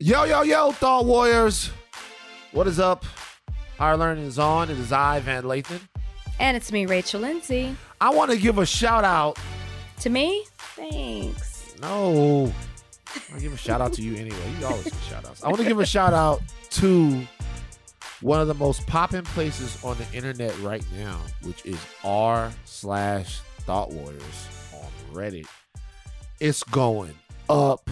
Yo, Thought Warriors. What is up? Our learning is on. It is I, Lathan. And it's me, Rachel Lindsay. I want to give a shout out. To me? Thanks. No. I want to give a shout out to you anyway. You always give shout outs. I want to give a shout out to one of the most popping places on the internet right now, which is r/Thought Warriors on Reddit. It's going up.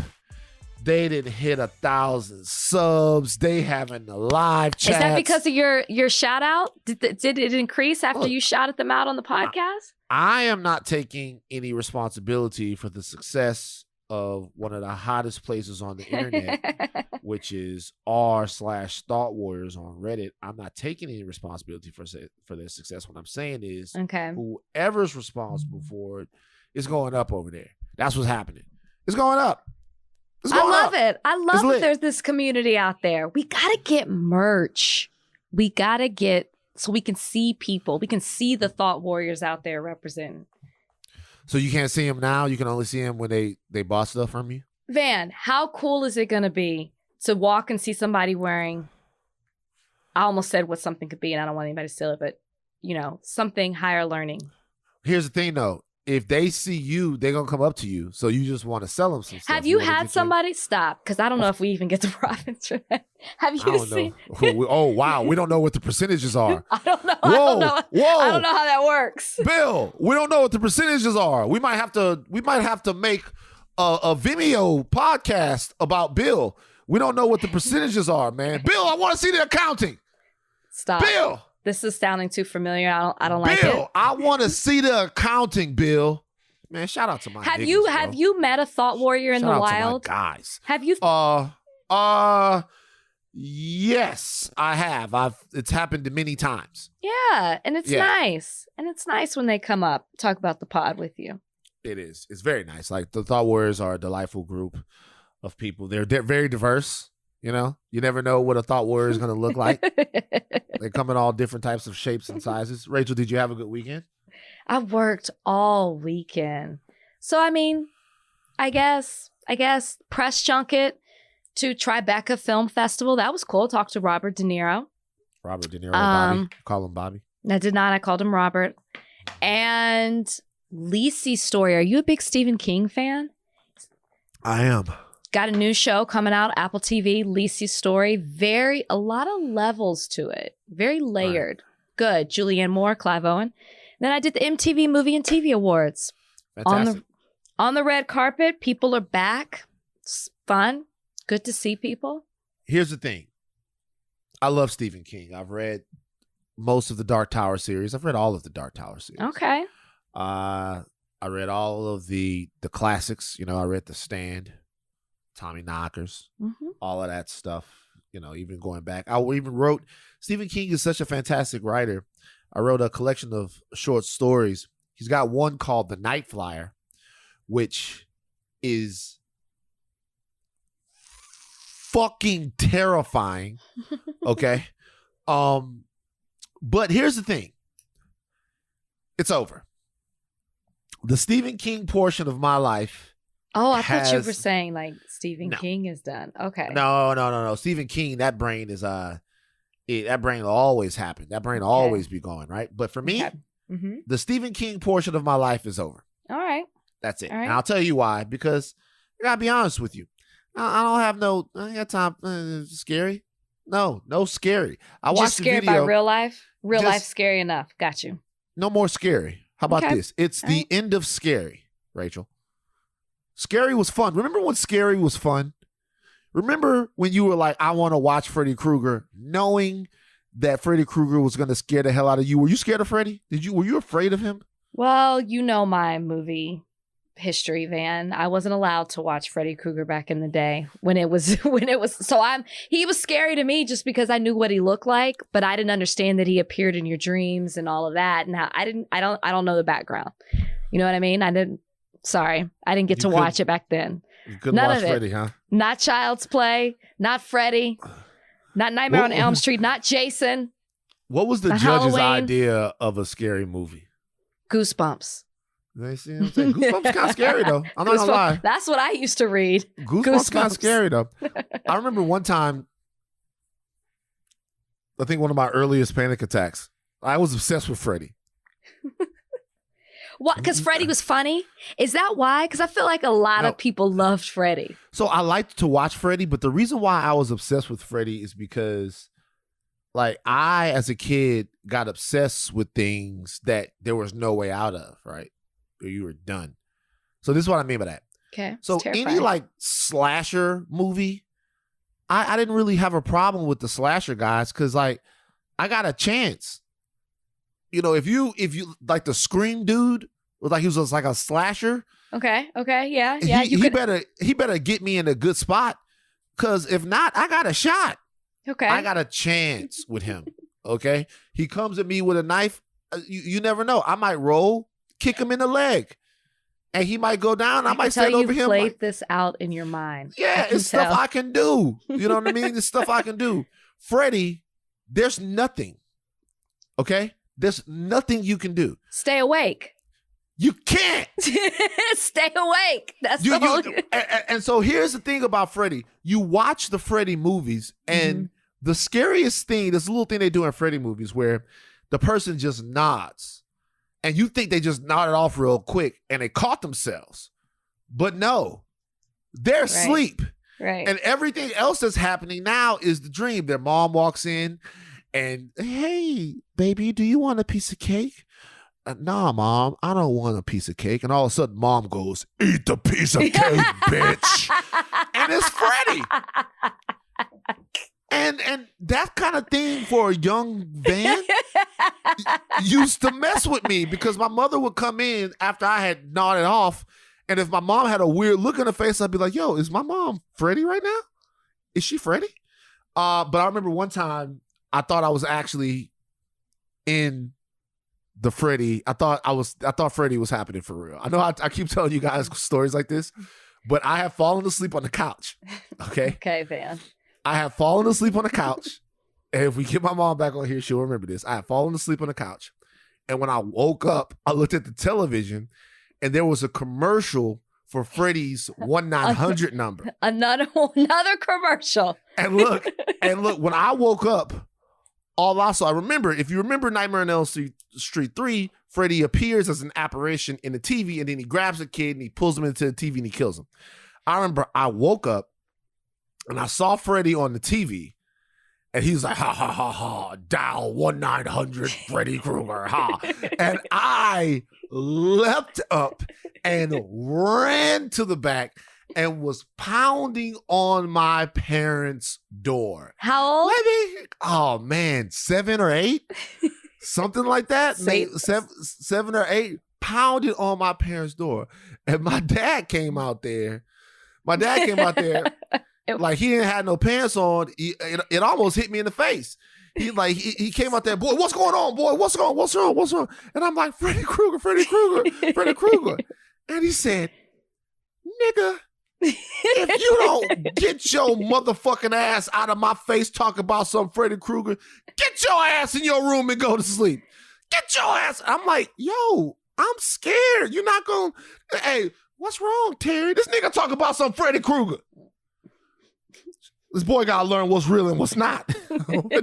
They didn't hit 1,000 subs. They having the live chats. Is that because of your shout out? Did it increase after you shouted them out on the podcast? I am not taking any responsibility for the success of one of the hottest places on the internet, which is r/Thought Warriors on Reddit. I'm not taking any responsibility for their success. What I'm saying is, whoever's responsible for it is going up over there. That's what's happening. It's going up. I love it. I love that there's this community out there. We got to get merch. We got to get so we can see people. We can see the Thought Warriors out there representing. So you can't see them now? You can only see them when they bought stuff from you? Van, how cool is it going to be to walk and see somebody wearing, I almost said what something could be, and I don't want anybody to steal it, but, something higher learning. Here's the thing, though. If they see you, they're going to come up to you. So you just want to sell them some stuff. Have you had somebody stop? Because I don't know if we even get the profits for that. Have you seen? Oh, wow. We don't know what the percentages are. I don't know. Whoa, I don't know how that works. Bill, we don't know what the percentages are. We might have to make a Vimeo podcast about Bill. We don't know what the percentages are, man. Bill, I want to see the accounting. Stop. Bill. This is sounding too familiar. I don't like it. Bill, I want to see the accounting, Bill. Man, shout out to my Have niggas, you met a Thought Warrior in the wild? To my guys. Have you? Yes, I have. It's happened many times. Yeah, and it's nice. And it's nice when they come up, talk about the pod with you. It is. It's very nice. Like, the Thought Warriors are a delightful group of people. They're very diverse. You never know what a Thought Warrior is going to look like. They come in all different types of shapes and sizes. Rachel, did you have a good weekend? I worked all weekend. So, I guess press junket to Tribeca Film Festival. That was cool. Talked to Robert De Niro. Robert De Niro, Bobby. Call him Bobby. I did not. I called him Robert. And Lisi's Story. Are you a big Stephen King fan? I am. Got a new show coming out, Apple TV, Lisi's Story. A lot of levels to it. Very layered. Right. Good. Julianne Moore, Clive Owen. Then I did the MTV Movie and TV Awards. Fantastic. On the red carpet, people are back. It's fun. Good to see people. Here's the thing. I love Stephen King. I've read most of the Dark Tower series. I've read all of the Dark Tower series. Okay. I read all of the classics. I read The Stand, Tommy Knockers, all of that stuff, even going back. I even wrote, Stephen King is such a fantastic writer. I wrote a collection of short stories. He's got one called The Night Flyer, which is fucking terrifying. Okay. But here's the thing. It's over. The Stephen King portion of my life. Oh, I thought you were saying like Stephen King is done. Okay. No. Stephen King, that brain is that brain will always happen. That brain will always be going, right? But for me, the Stephen King portion of my life is over. All right. That's it. All right. And I'll tell you why. Because I gotta be honest with you. I don't have I ain't got time. Scary? No scary. I watched the video. Scared by real life? Real life scary enough. Got you. No more scary. How about this? It's the end of scary, Rachel. Scary was fun. Remember when Scary was fun? Remember when you were like, I want to watch Freddy Krueger, knowing that Freddy Krueger was going to scare the hell out of you? Were you scared of Freddy? Were you afraid of him? Well, my movie history, Van. I wasn't allowed to watch Freddy Krueger back in the day when it was so he was scary to me just because I knew what he looked like, but I didn't understand that he appeared in your dreams and all of that. And I don't know the background. You know what I mean? Sorry, I didn't get to watch it back then. You couldn't watch Freddy, huh? Not Child's Play, not Freddy, not Nightmare on Elm Street, not Jason. What was the judge's idea of a scary movie? Goosebumps. You see what I'm saying? Goosebumps kind of scary though. I'm not gonna lie. That's what I used to read. Goosebumps kind of scary though. I remember one time, I think one of my earliest panic attacks, I was obsessed with Freddy. What? Because Freddy was funny? Is that why? Because I feel like a lot of people loved Freddy. So I liked to watch Freddy, but the reason why I was obsessed with Freddy is because, like, I, as a kid, got obsessed with things that there was no way out of, right? Or you were done. So this is what I mean by that. Okay. So any, like, slasher movie, I didn't really have a problem with the slasher guys because, like, I got a chance. You know, if you like the Scream dude, was like he was like a slasher. Okay, yeah. He better get me in a good spot, because if not, I got a shot. Okay, I got a chance with him. Okay, he comes at me with a knife. You never know. I might roll, kick him in the leg, and he might go down. I might stand over him. Played this out in your mind. Yeah, it's stuff I can do. You know what I mean? It's stuff I can do. Freddy, there's nothing. Okay. There's nothing you can do. Stay awake. You can't. Stay awake. That's and so here's the thing about Freddy. You watch the Freddy movies, and the scariest thing, this little thing they do in Freddy movies where the person just nods, and you think they just nodded off real quick and they caught themselves. But no, they're asleep. Right. And everything else that's happening now is the dream. Their mom walks in, and, hey, baby, do you want a piece of cake? Nah, Mom, I don't want a piece of cake. And all of a sudden, Mom goes, eat the piece of cake, bitch. And it's Freddy. And that kind of thing for a young Van used to mess with me, because my mother would come in after I had nodded off. And if my mom had a weird look in her face, I'd be like, yo, is my mom Freddy right now? Is she Freddy? But I remember one time, I thought I was actually in the Freddy. I thought Freddy was happening for real. I know I keep telling you guys stories like this, but I have fallen asleep on the couch. Okay. Okay, Van. I have fallen asleep on the couch. And if we get my mom back on here, she'll remember this. I have fallen asleep on the couch. And when I woke up, I looked at the television, and there was a commercial for Freddy's 1-900 number. Another commercial. And look, when I woke up, all I saw, if you remember Nightmare on Elm Street 3, Freddy appears as an apparition in the TV, and then he grabs a kid and he pulls him into the TV and he kills him. I remember I woke up and I saw Freddy on the TV, and he's like, ha, ha, ha, ha, dial 1-900 Freddy Krueger, ha. And I leapt up and ran to the back and was pounding on my parents' door. How old? Maybe, oh man, 7 or 8, something like that. Maybe 7 or 8, pounded on my parents' door, and my dad came out there. Like he didn't have no pants on. It almost hit me in the face. He came out there, boy, what's going on, boy? What's wrong? And I'm like, Freddy Krueger. And he said, nigga, if you don't get your motherfucking ass out of my face talking about some Freddy Krueger, get your ass in your room and go to sleep. Get your ass. I'm like, yo, I'm scared. You're not going to, hey, what's wrong, Terry? This nigga talking about some Freddy Krueger. This boy got to learn what's real and what's not. What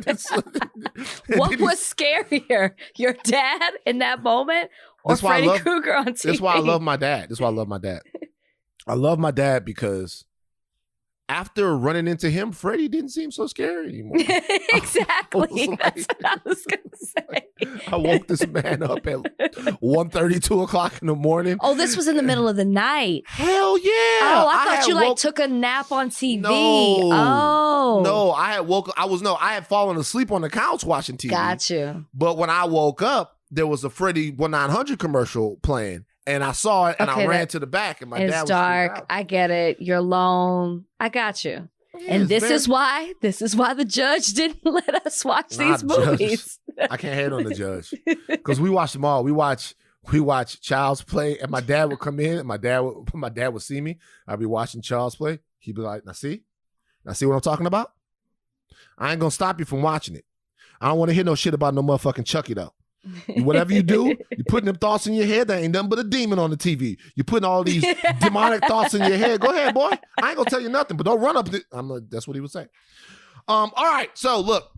was scarier, your dad in that moment or Freddy Krueger on TV? That's why I love my dad. I love my dad because after running into him, Freddy didn't seem so scary anymore. Exactly. That's what I was going to say. I woke this man up at 1:30, 2 o'clock in the morning. Oh, this was in the middle of the night. Hell yeah. Oh, I thought you took a nap on TV. No, I had fallen asleep on the couch watching TV. Got you. But when I woke up, there was a Freddy 1-900 commercial playing. And I saw it, and I ran to the back, and my dad was dark. I get it. You're alone. I got you. Yeah, and this is why the judge didn't let us watch these movies. I can't hate on the judge because we watched them all. We watch Child's Play, and my dad would come in, and my dad would see me. I'd be watching Child's Play. He'd be like, "Now see what I'm talking about? I ain't gonna stop you from watching it. I don't want to hear no shit about no motherfucking Chucky though. Whatever you do, you're putting them thoughts in your head. There ain't nothing but a demon on the TV. You're putting all these demonic thoughts in your head. Go ahead, boy. I ain't gonna tell you nothing, but don't run up. That's what he was saying. All right. So look,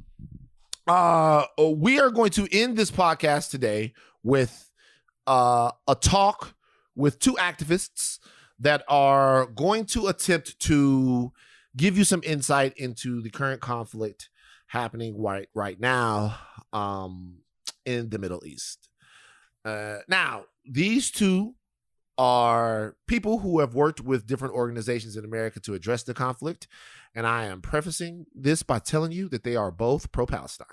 we are going to end this podcast today with a talk with two activists that are going to attempt to give you some insight into the current conflict happening right now in the Middle East. Now, these two are people who have worked with different organizations in America to address the conflict, and I am prefacing this by telling you that they are both pro-Palestine.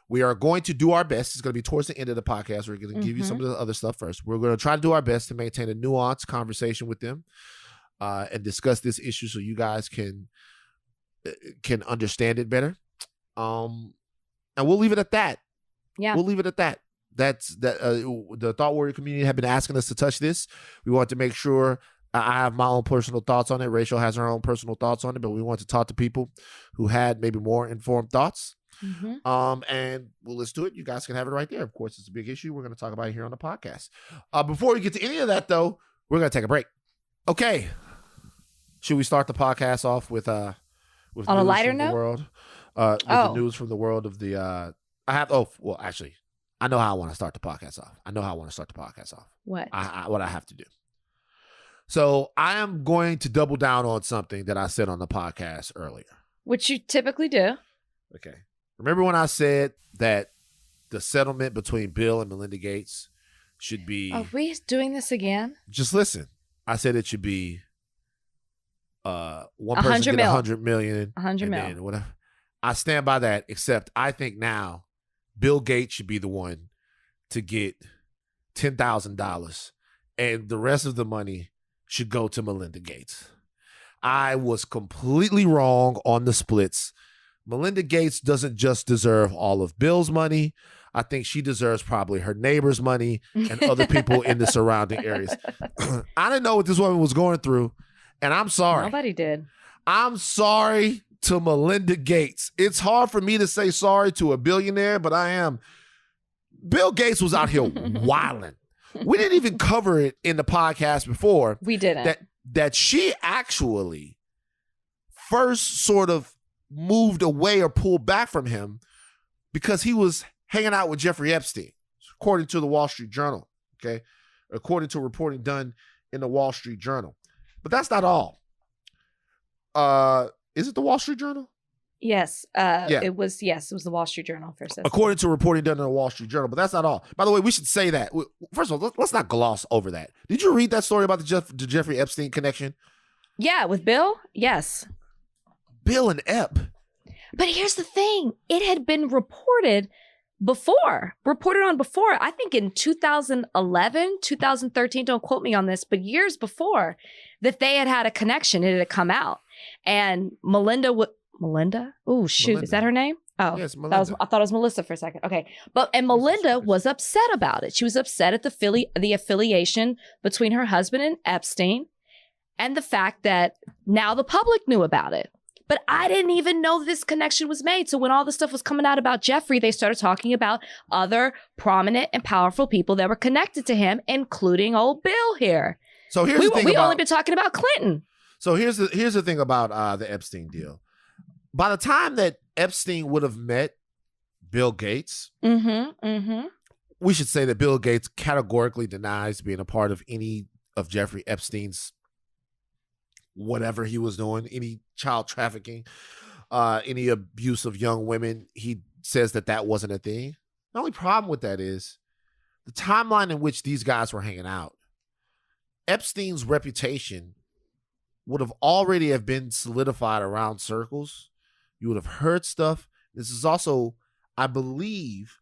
We are going to do our best. It's going to be towards the end of the podcast. We're going to give you some of the other stuff first. We're going to try to do our best to maintain a nuanced conversation with them and discuss this issue so you guys can understand it better. And we'll leave it at that. Yeah. We'll leave it at that. The Thought Warrior community have been asking us to touch this. We want to make sure I have my own personal thoughts on it. Rachel has her own personal thoughts on it, but we want to talk to people who had maybe more informed thoughts. And we'll listen to it. You guys can have it right there. Of course, it's a big issue. We're going to talk about it here on the podcast. Before we get to any of that, though, we're going to take a break. Okay. Should we start the podcast off with on a lighter note? The news from the world of the actually, I know how I want to start the podcast off. What? What I have to do. So I am going to double down on something that I said on the podcast earlier. Which you typically do. Okay. Remember when I said that the settlement between Bill and Melinda Gates should be... Are we doing this again? Just listen. I said it should be one person get 100 million. 100 million. Whatever. I stand by that, except I think now Bill Gates should be the one to get $10,000 and the rest of the money should go to Melinda Gates. I was completely wrong on the splits. Melinda Gates doesn't just deserve all of Bill's money. I think she deserves probably her neighbor's money and other people in the surrounding areas. I didn't know what this woman was going through, and I'm sorry. Nobody did. I'm sorry to Melinda Gates. It's hard for me to say sorry to a billionaire, but I am. Bill Gates was out here wilding. We didn't even cover it in the podcast before. We didn't. That she actually first sort of moved away or pulled back from him because he was hanging out with Jeffrey Epstein, according to the Wall Street Journal, okay? According to reporting done in the Wall Street Journal. But that's not all. Is it the Wall Street Journal? Yes. It was the Wall Street Journal first. According to reporting done in the Wall Street Journal, but that's not all. By the way, we should say that. First of all, let's not gloss over that. Did you read that story about the Jeffrey Epstein connection? Yeah, with Bill? Yes. Bill and Ep. But here's the thing. It had been reported on before, I think in 2011, 2013, don't quote me on this, but years before, that they had a connection. It had come out. And Melinda? Oh, shoot. Melinda. Is that her name? Oh, yes, Melinda. I thought it was Melissa for a second. Okay. And Melinda was upset about it. She was upset at the affiliation between her husband and Epstein and the fact that now the public knew about it. But I didn't even know this connection was made. So when all the stuff was coming out about Jeffrey, they started talking about other prominent and powerful people that were connected to him, including old Bill here. So here's the thing. We've only been talking about Clinton. So here's the thing about the Epstein deal. By the time that Epstein would have met Bill Gates, we should say that Bill Gates categorically denies being a part of any of Jeffrey Epstein's whatever he was doing, any child trafficking, any abuse of young women. He says that wasn't a thing. The only problem with that is the timeline in which these guys were hanging out. Epstein's reputation would have already have been solidified around circles. You would have heard stuff. This is also, I believe,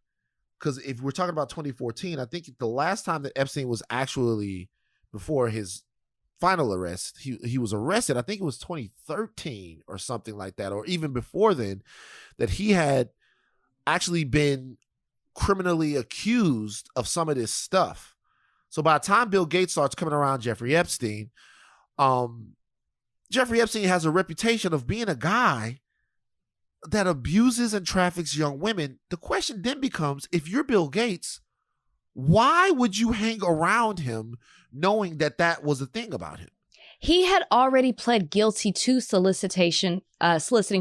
because if we're talking about 2014, I think the last time that Epstein was actually, before his final arrest, he was arrested, I think it was 2013 or something like that, or even before then, that he had actually been criminally accused of some of this stuff. So by the time Bill Gates starts coming around Jeffrey Epstein, Jeffrey Epstein has a reputation of being a guy that abuses and traffics young women, the question then becomes, if you're Bill Gates, why would you hang around him knowing that that was a thing about him? He had already pled guilty to soliciting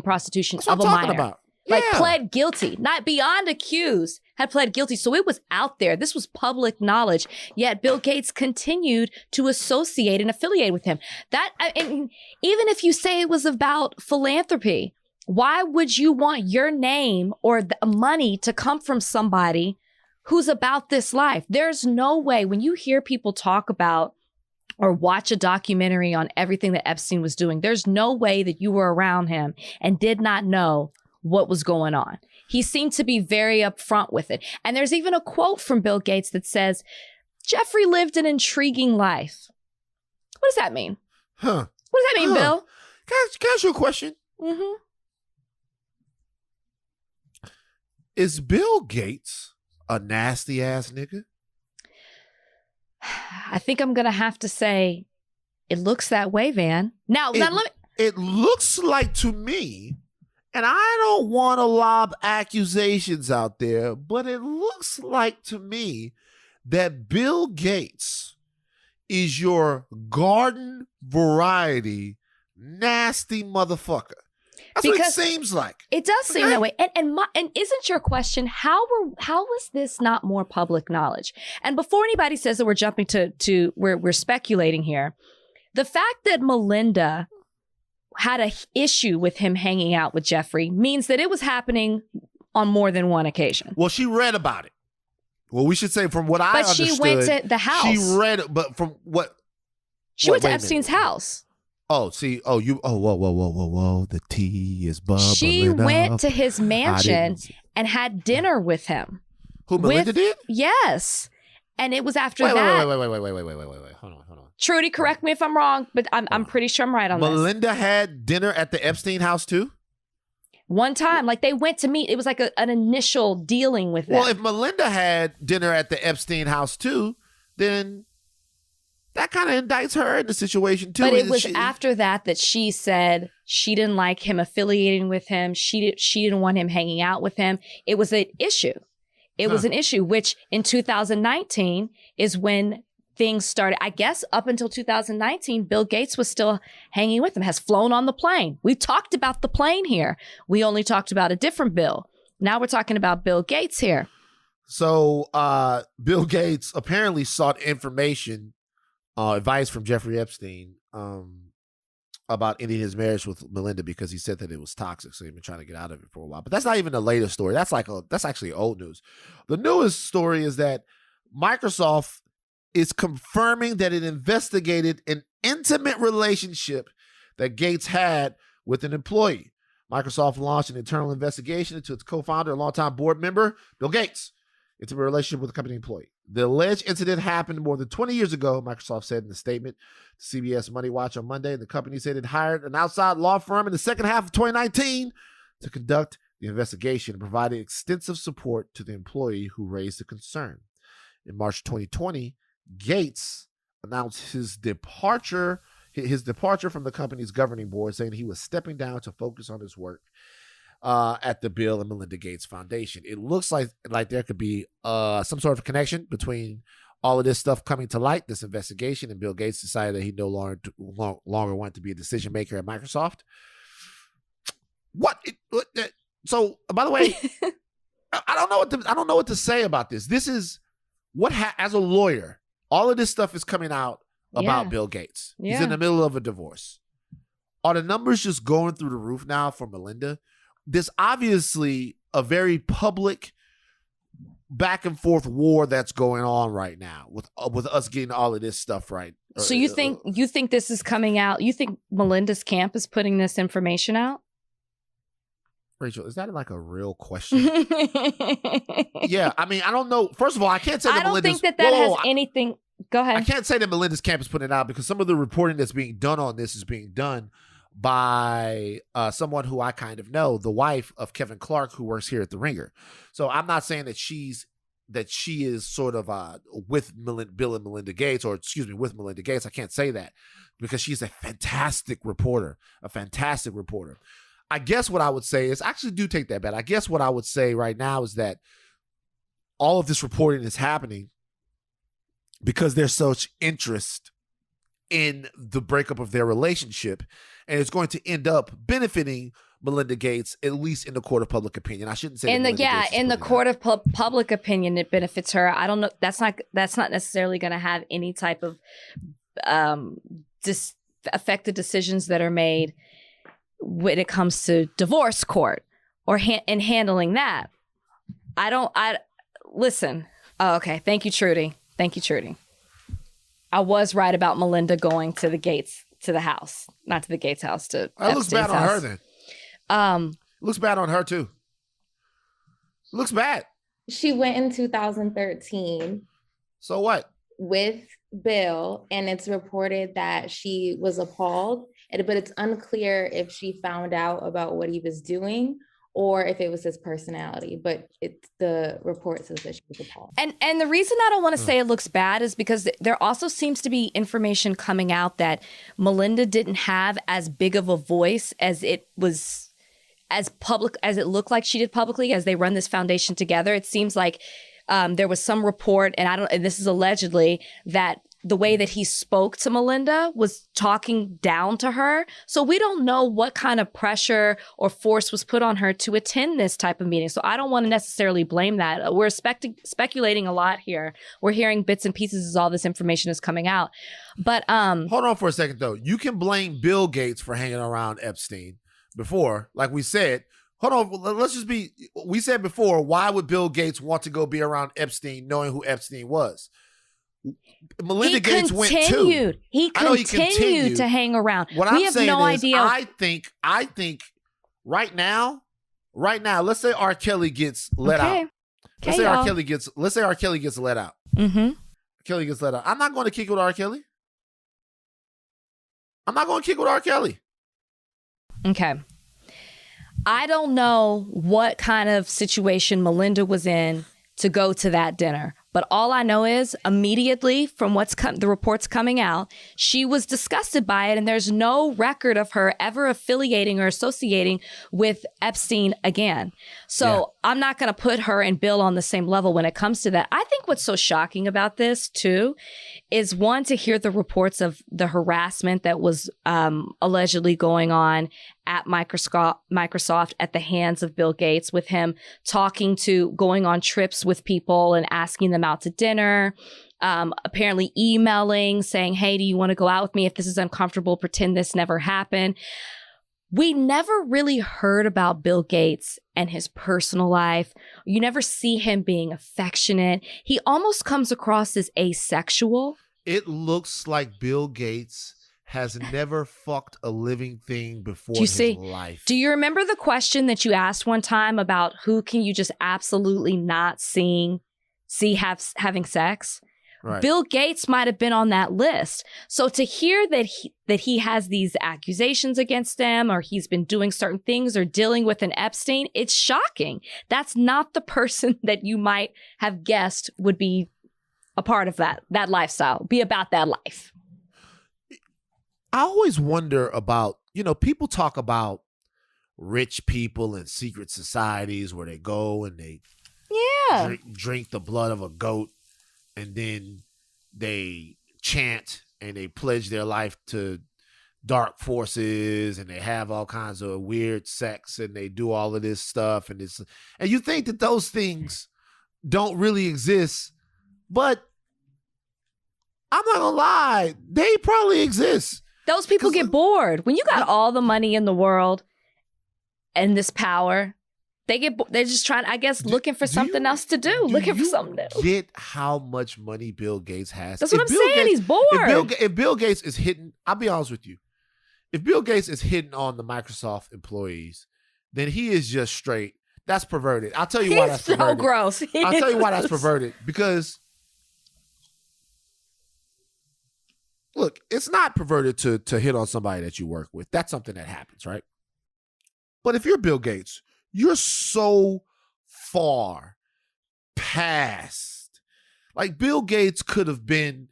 prostitution That's what of I'm a talking minor. about. Like Yeah. pled guilty, not beyond accused, had pled guilty. So it was out there. This was public knowledge. Yet Bill Gates continued to associate and affiliate with him. And even if you say it was about philanthropy, why would you want your name or the money to come from somebody who's about this life? There's no way, when you hear people talk about or watch a documentary on everything that Epstein was doing, there's no way that you were around him and did not know what was going on. He seemed to be very upfront with it. And there's even a quote from Bill Gates that says, Jeffrey lived an intriguing life. What does that mean? Huh. What does that mean, Bill? Can I ask you a question? Mm-hmm. Is Bill Gates a nasty ass nigga? I think I'm going to have to say it looks that way, Van. Now let me... It looks like to me, and I don't want to lob accusations out there, but it looks like to me that Bill Gates is your garden variety nasty motherfucker. That's what it seems like. It does seem that way. And isn't your question, how was this not more public knowledge? And before anybody says that we're jumping to we're speculating here, the fact that Melinda had an issue with him hanging out with Jeffrey means that it was happening on more than one occasion. Well, she read about it. Well, we should say from what I understood. But she went to the house. She read it, but from what? She went to Epstein's house. Oh, see, whoa. The tea is bubbling. She went to his mansion and had dinner with him. Who, Melinda did? Yes. And it was after that. Wait. Hold on. Trudy, correct me if I'm wrong, but I'm pretty sure I'm right on this. Melinda had dinner at the Epstein house too? One time, like they went to meet. It was like an initial dealing with them. Well, if Melinda had dinner at the Epstein house too, then that kind of indicts her in the situation too. But it was after that she said she didn't like him affiliating with him. She didn't want him hanging out with him. It was an issue. It was an issue, which in 2019 is when things started. I guess up until 2019, Bill Gates was still hanging with him, has flown on the plane. We talked about the plane here. We only talked about a different Bill. Now we're talking about Bill Gates here. So Bill Gates apparently sought information, advice from Jeffrey Epstein about ending his marriage with Melinda because he said that it was toxic. So he'd been trying to get out of it for a while. But that's not even the latest story. That's actually old news. The newest story is that Microsoft is confirming that it investigated an intimate relationship that Gates had with an employee. Microsoft launched an internal investigation into its co-founder and longtime board member, Bill Gates, into a relationship with a company employee. The alleged incident happened more than 20 years ago, Microsoft said in a statement to CBS Money Watch on Monday. The company said it hired an outside law firm in the second half of 2019 to conduct the investigation and provided extensive support to the employee who raised the concern. In March 2020, Gates announced his departure from the company's governing board, saying he was stepping down to focus on his work at the Bill and Melinda Gates Foundation. It looks like there could be some sort of connection between all of this stuff coming to light, this investigation, and Bill Gates decided that he no longer wanted to be a decision maker at Microsoft. So, by the way, I don't know what to say about this. This is what as a lawyer, all of this stuff is coming out about Bill Gates. He's in the middle of a divorce. Are the numbers just going through the roof now for Melinda? There's obviously a very public back and forth war that's going on right now with us getting all of this stuff right. So you think this is coming out? You think Melinda's camp is putting this information out? Rachel, is that like a real question? Yeah, I mean, I don't know. First of all, I can't say that I don't think that has anything. Go ahead. I can't say that Melinda's camp is putting it out because some of the reporting that's being done on this is being done by someone who I kind of know, the wife of Kevin Clark, who works here at The Ringer. So I'm not saying that she is sort of with Bill and Melinda Gates, or excuse me, with Melinda Gates. I can't say that because she's a fantastic reporter. I guess what I would say is, actually do take that back. I guess what I would say right now is that all of this reporting is happening because there's such interest in the breakup of their relationship, and it's going to end up benefiting Melinda Gates, at least in the court of public opinion. I shouldn't say in the court of public opinion, it benefits her. I don't know. That's not necessarily going to have any type of affect the decisions that are made when it comes to divorce court or in handling that. Listen. Oh, okay. Thank you, Trudy. I was right about Melinda going to the Gates, to the house, not to the Gates house. To it looks bad on her then. Looks bad on her too. Looks bad. She went in 2013. So what? With Bill, and it's reported that she was appalled, but it's unclear if she found out about what he was doing or if it was his personality, but the report says that she was appalled. And the reason I don't want to say it looks bad is because there also seems to be information coming out that Melinda didn't have as big of a voice as it was, as public as it looked like she did publicly as they run this foundation together. It seems like there was some report, and this is allegedly, that the way that he spoke to Melinda was talking down to her. So we don't know what kind of pressure or force was put on her to attend this type of meeting. So I don't want to necessarily blame that. We're speculating a lot here. We're hearing bits and pieces as all this information is coming out. But hold on for a second though. You can blame Bill Gates for hanging around Epstein before, like we said. Hold on, we said before, why would Bill Gates want to go be around Epstein knowing who Epstein was? Melinda Gates went too. He continued to hang around. What we I'm have no idea. I think right now, let's say R. Kelly gets let out. Let's say R. Kelly gets let out. Mm-hmm. Kelly gets let out. I'm not going to kick with R. Kelly. Okay. I don't know what kind of situation Melinda was in to go to that dinner. But all I know is immediately from the reports coming out, she was disgusted by it. And there's no record of her ever affiliating or associating with Epstein again. So I'm not going to put her and Bill on the same level when it comes to that. I think what's so shocking about this, too, is one, to hear the reports of the harassment that was allegedly going on at Microsoft at the hands of Bill Gates, with him going on trips with people and asking them out to dinner, apparently emailing, saying, hey, do you want to go out with me? If this is uncomfortable, pretend this never happened. We never really heard about Bill Gates and his personal life. You never see him being affectionate. He almost comes across as asexual. It looks like Bill Gates has never fucked a living thing before in his life. Do you remember the question that you asked one time about who can you just absolutely not see having sex? Right. Bill Gates might have been on that list. So to hear that he has these accusations against him, or he's been doing certain things or dealing with an Epstein, it's shocking. That's not the person that you might have guessed would be a part of that lifestyle, be about that life. I always wonder about, people talk about rich people and secret societies where they go and they drink the blood of a goat, and then they chant and they pledge their life to dark forces, and they have all kinds of weird sex, and they do all of this stuff, and you think that those things don't really exist, but I'm not gonna lie, they probably exist. Those people get bored. When you got all the money in the world and this power, they're just trying, I guess, looking for something else to do. Looking for something else. Get how much money Bill Gates has. That's what I'm saying. He's bored. If Bill Gates is hitting, I'll be honest with you. If Bill Gates is hitting on the Microsoft employees, then he is just straight. That's perverted. I'll tell you why that's perverted. So gross. I'll tell you why that's perverted. Because look, it's not perverted to hit on somebody that you work with. That's something that happens, right? But if you're Bill Gates, you're so far past. Like, Bill Gates could have been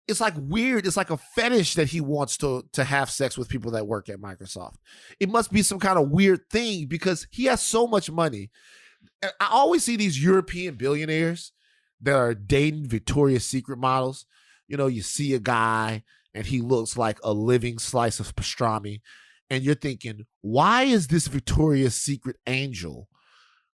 it's like weird. It's like a fetish that he wants to have sex with people that work at Microsoft. It must be some kind of weird thing because he has so much money. I always see these European billionaires that are dating Victoria's Secret models. You know, you see a guy and he looks like a living slice of pastrami. And you're thinking, why is this Victoria's Secret angel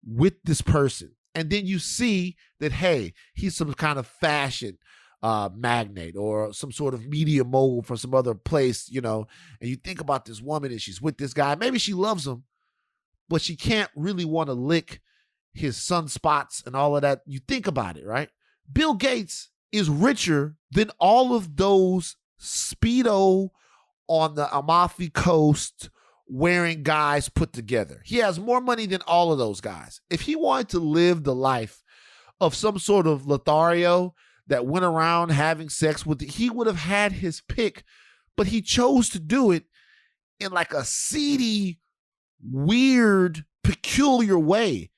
with this person? And then you see that, hey, he's some kind of fashion magnate or some sort of media mogul from some other place, you know, and you think about this woman and she's with this guy. Maybe she loves him, but she can't really want to lick his sunspots and all of that. You think about it, right? Bill Gates is richer than all of those Speedo on the Amalfi Coast wearing guys put together. He has more money than all of those guys. If he wanted to live the life of some sort of Lothario that went around having sex with he would have had his pick, but he chose to do it in like a seedy, weird, peculiar way.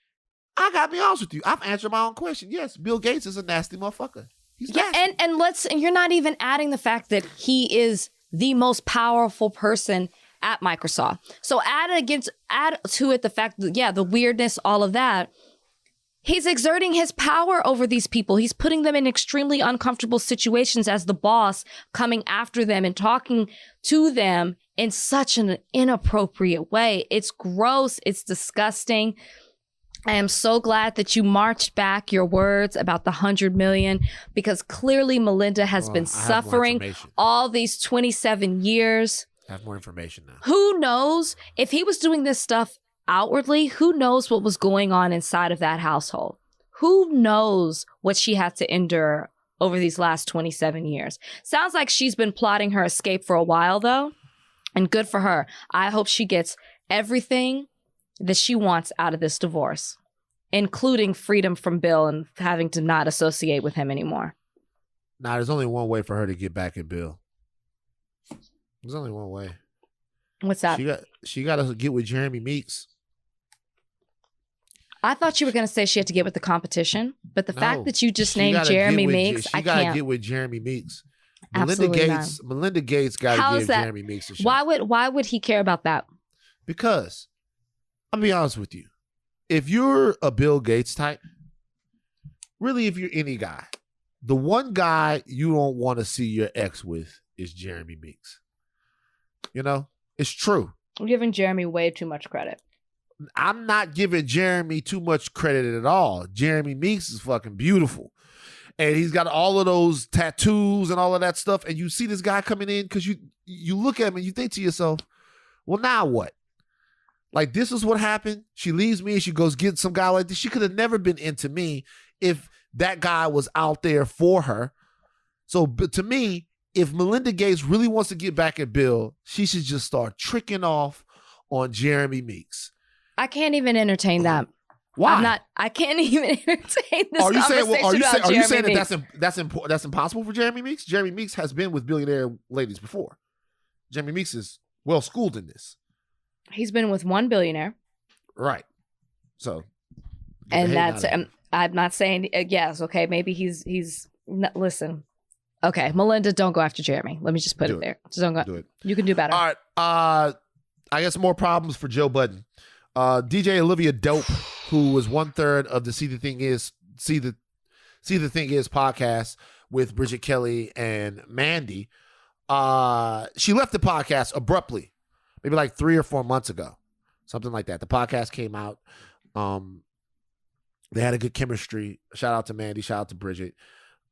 I gotta be honest with you. I've answered my own question. Yes, Bill Gates is a nasty motherfucker. He's nasty. And you're not even adding the fact that he is the most powerful person at Microsoft. So add to it the fact that, yeah, the weirdness, all of that. He's exerting his power over these people. He's putting them in extremely uncomfortable situations as the boss, coming after them and talking to them in such an inappropriate way. It's gross. It's disgusting. I am so glad that you marched back your words about the 100 million, because clearly Melinda has been suffering all these 27 years. I have more information now. Who knows if he was doing this stuff outwardly? Who knows what was going on inside of that household? Who knows what she had to endure over these last 27 years? Sounds like she's been plotting her escape for a while, though, and good for her. I hope she gets everything that she wants out of this divorce, including freedom from Bill and having to not associate with him anymore. Nah, there's only one way for her to get back at Bill. There's only one way. What's that? She got to get with Jeremy Meeks. I thought you were going to say she had to get with the competition, but the fact that you just named Jeremy Meeks, I can't. She got to get with Jeremy Meeks. Absolutely Melinda Gates got to give Jeremy Meeks a shot. Why would he care about that? Because I'll be honest with you. If you're a Bill Gates type, really, if you're any guy, the one guy you don't want to see your ex with is Jeremy Meeks. You know, it's true. I'm giving Jeremy way too much credit. I'm not giving Jeremy too much credit at all. Jeremy Meeks is fucking beautiful. And he's got all of those tattoos and all of that stuff. And you see this guy coming in because you look at him and you think to yourself, well, now what? Like, this is what happened. She leaves me and she goes get some guy like this. She could have never been into me if that guy was out there for her. So, but to me, if Melinda Gates really wants to get back at Bill, she should just start tricking off on Jeremy Meeks. I can't even entertain that. Why? I can't even entertain this Are you conversation saying that that's impossible for Jeremy Meeks? Jeremy Meeks has been with billionaire ladies before. Jeremy Meeks is well schooled in this. He's been with one billionaire. Right. So. And that's, I'm not saying, yes, okay, maybe he's listen. Okay, Melinda, don't go after Jeremy. Let me just put it there. Just don't go. Do it. You can do better. All right. I guess more problems for Joe Budden. DJ Olivia Dope, who was 1/3 of the See the Thing Is podcast with Bridget Kelly and Mandy. She left the podcast abruptly, maybe like 3 or 4 months ago, something like that. The podcast came out. They had a good chemistry. Shout out to Mandy. Shout out to Bridget.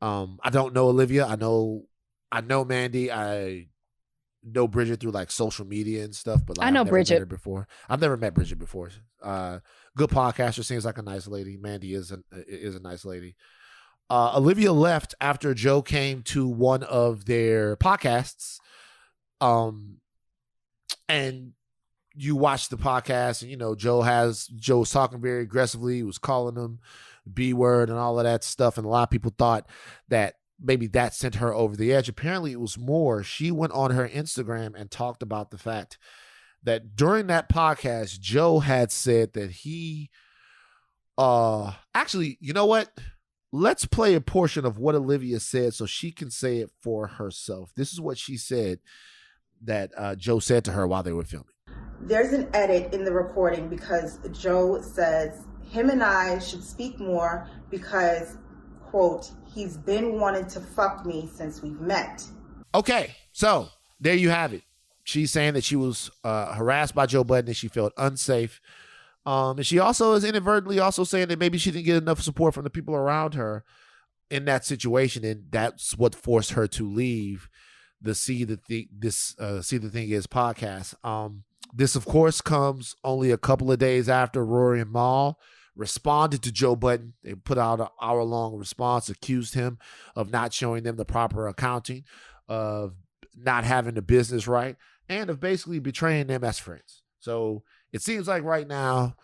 I don't know Olivia. I know Mandy. I know Bridget through like social media and stuff, but like, I know Bridget before. I've never met Bridget before. Good podcaster. Seems like a nice lady. Mandy is a nice lady. Olivia left after Joe came to one of their podcasts. And you watch the podcast and, you know, Joe's talking very aggressively. He was calling him B word and all of that stuff. And a lot of people thought that maybe that sent her over the edge. Apparently it was more. She went on her Instagram and talked about the fact that during that podcast, Joe had said that he, actually, you know what? let's play a portion of what Olivia said so she can say it for herself. This is what she said that Joe said to her while they were filming. There's an edit in the recording because Joe says him and I should speak more because, quote, he's been wanting to fuck me since we've met. Okay, so there you have it. She's saying that she was harassed by Joe Budden and she felt unsafe. And she also is inadvertently also saying that maybe she didn't get enough support from the people around her in that situation, and that's what forced her to leave the See the Thing Is podcast. This, of course, comes only a couple of days after Rory and Mal responded to Joe Budden. They put out an hour-long response, accused him of not showing them the proper accounting, of not having the business right, and of basically betraying them as friends. So it seems like right now,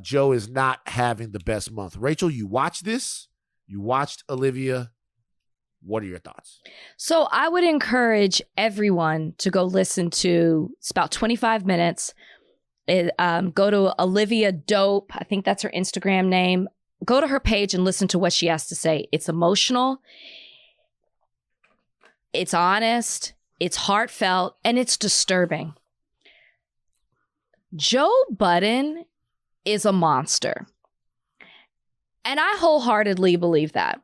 Joe is not having the best month. Rachel, you watched this. You watched Olivia. What are your thoughts? So I would encourage everyone to go listen to, it's about 25 minutes. Go to Olivia Dope. I think that's her Instagram name. Go to her page and listen to what she has to say. It's emotional. It's honest. It's heartfelt. And it's disturbing. Joe Budden is a monster. And I wholeheartedly believe that.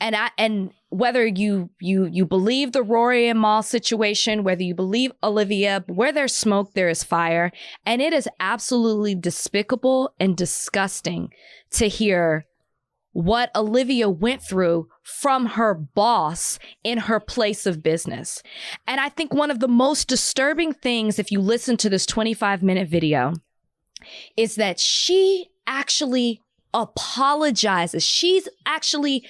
And whether you believe the Rory and Mal situation, whether you believe Olivia, where there's smoke, there is fire. And it is absolutely despicable and disgusting to hear what Olivia went through from her boss in her place of business. And I think one of the most disturbing things, if you listen to this 25-minute video, is that she actually apologizes. She's actually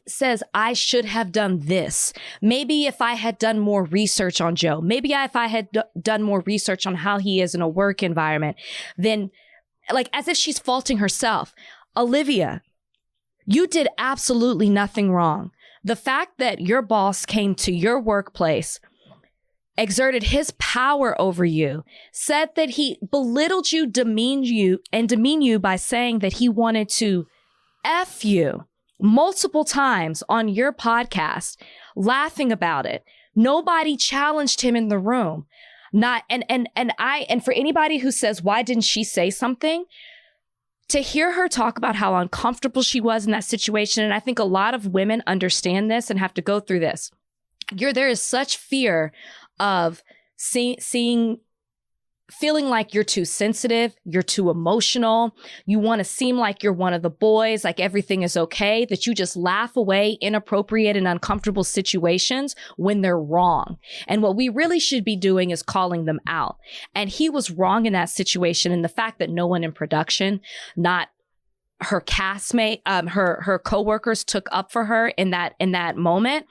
says, I should have done this. Maybe if I had done more research on Joe, maybe if I had done more research on how he is in a work environment, then like as if she's faulting herself. Olivia, you did absolutely nothing wrong. The fact that your boss came to your workplace, exerted his power over you, said that he belittled you, demeaned you by saying that he wanted to F you multiple times on your podcast, laughing about it. Nobody challenged him in the room. And for anybody who says, why didn't she say something? To hear her talk about how uncomfortable she was in that situation, and I think a lot of women understand this and have to go through this. There is such fear of feeling like you're too sensitive, you're too emotional, you want to seem like you're one of the boys, like everything is okay, that you just laugh away inappropriate and uncomfortable situations when they're wrong. And what we really should be doing is calling them out. And he was wrong in that situation. And the fact that no one in production, not her castmate, her coworkers took up for her in that moment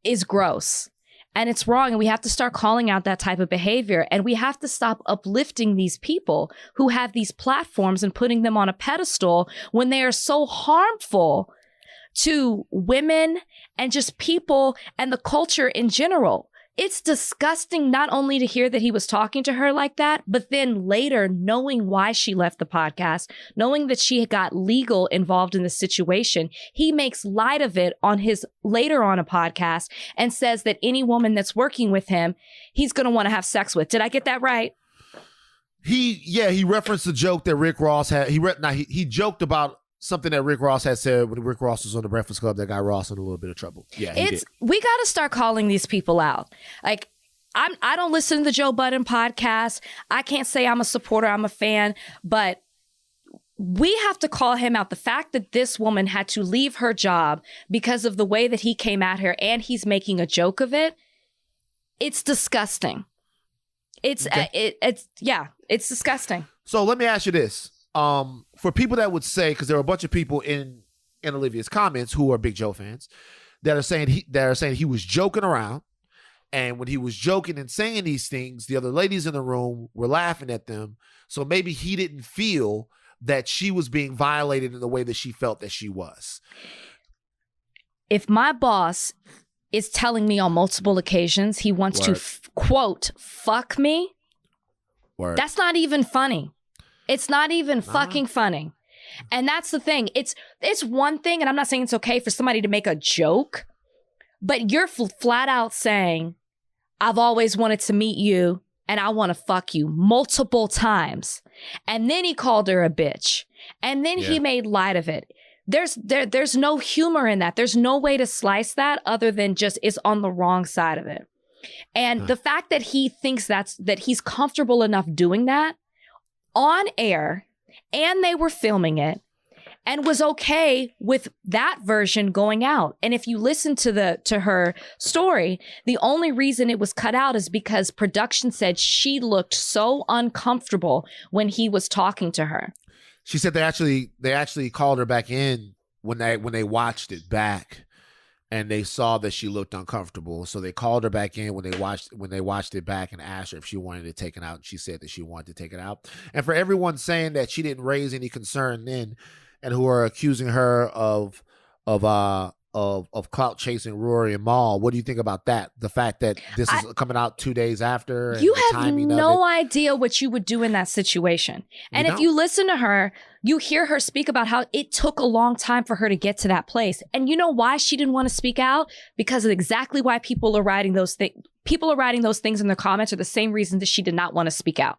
is gross. And it's wrong. And we have to start calling out that type of behavior. And we have to stop uplifting these people who have these platforms and putting them on a pedestal when they are so harmful to women and just people and the culture in general. It's disgusting not only to hear that he was talking to her like that, but then later knowing why she left the podcast, knowing that she got legal involved in the situation. He makes light of it on his later on a podcast and says that any woman that's working with him, he's going to want to have sex with. Did I get that right? He referenced the joke that Rick Ross had. He joked about something that Rick Ross had said when Rick Ross was on the Breakfast Club that got Ross in a little bit of trouble. Yeah, we got to start calling these people out. Like, I don't listen to the Joe Budden podcast. I can't say I'm a supporter, I'm a fan, but we have to call him out. The fact that this woman had to leave her job because of the way that he came at her and he's making a joke of it, it's disgusting. It's disgusting. So let me ask you this. For people that would say, because there are a bunch of people in Olivia's comments who are big Joe fans that are saying he was joking around, and when he was joking and saying these things, the other ladies in the room were laughing at them. So maybe he didn't feel that she was being violated in the way that she felt that she was. If my boss is telling me on multiple occasions he wants to quote fuck me, that's not even funny. It's not even fucking funny. And that's the thing. It's one thing, and I'm not saying it's okay for somebody to make a joke, but you're flat out saying, I've always wanted to meet you and I want to fuck you multiple times. And then he called her a bitch. And then he made light of it. There's no humor in that. There's no way to slice that other than just it's on the wrong side of it. And the fact that he thinks that he's comfortable enough doing that on air, and they were filming it, and was okay with that version going out. And if you listen to her story, the only reason it was cut out is because production said she looked so uncomfortable when he was talking to her. She said they actually called her back in when they watched it back, and they saw that she looked uncomfortable. So they called her back in when they watched it back and asked her if she wanted it taken out. And she said that she wanted to take it out. And for everyone saying that she didn't raise any concern then, and who are accusing her of clout chasing Rory and Mal, what do you think about that? The fact that this is coming out 2 days after. And you the have timing no of it. idea what you would do in that situation. And You if don't. you listen to her, you hear her speak about how it took a long time for her to get to that place. And you know why she didn't want to speak out? Because of exactly why people are writing those things. People are writing those things in the comments are the same reason that she did not want to speak out.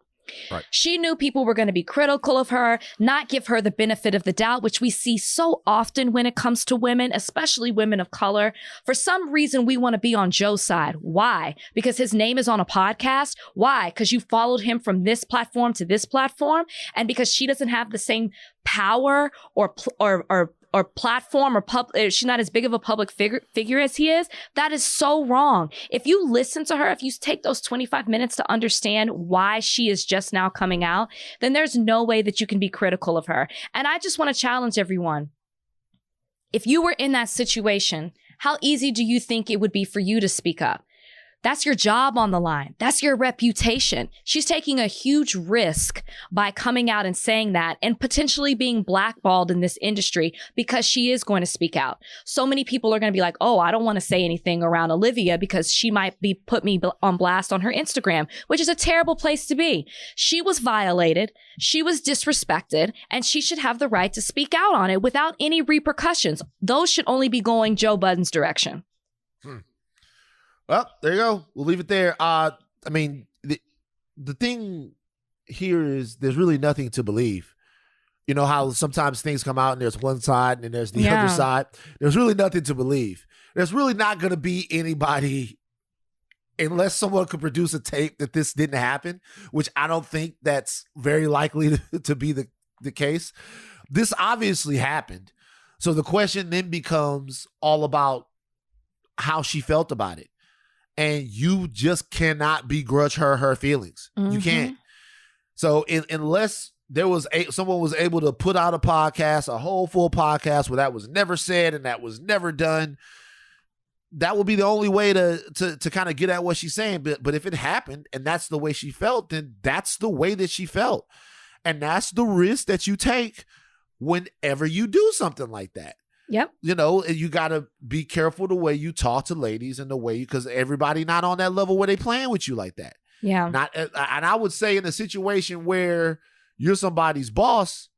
Right. She knew people were going to be critical of her, not give her the benefit of the doubt, which we see so often when it comes to women, especially women of color. For some reason, we want to be on Joe's side. Why? Because his name is on a podcast. Why? Because you followed him from this platform to this platform. And because she doesn't have the same power or platform she's not as big of a public figure as he is. That is so wrong. If you listen to her, if you take those 25 minutes to understand why she is just now coming out, then there's no way that you can be critical of her. And I just want to challenge everyone. If you were in that situation, how easy do you think it would be for you to speak up? That's your job on the line. That's your reputation. She's taking a huge risk by coming out and saying that and potentially being blackballed in this industry because she is going to speak out. So many people are going to be like, oh, I don't want to say anything around Olivia because she might put me on blast on her Instagram, which is a terrible place to be. She was violated. She was disrespected, and she should have the right to speak out on it without any repercussions. Those should only be going Joe Budden's direction. Well, there you go. We'll leave it there. I mean, the thing here is there's really nothing to believe. You know how sometimes things come out and there's one side and then there's the other side. There's really nothing to believe. There's really not going to be anybody, unless someone could produce a tape that this didn't happen, which I don't think that's very likely to be the case. This obviously happened. So the question then becomes all about how she felt about it. And you just cannot begrudge her feelings. You can't. So unless there was someone was able to put out a podcast, a whole full podcast where that was never said and that was never done, that would be the only way to kind of get at what she's saying. But if it happened and that's the way she felt, then that's the way that she felt. And that's the risk that you take whenever you do something like that. Yep. You know, you got to be careful the way you talk to ladies and the way because everybody not on that level where they playing with you like that. Yeah. And I would say in a situation where you're somebody's boss,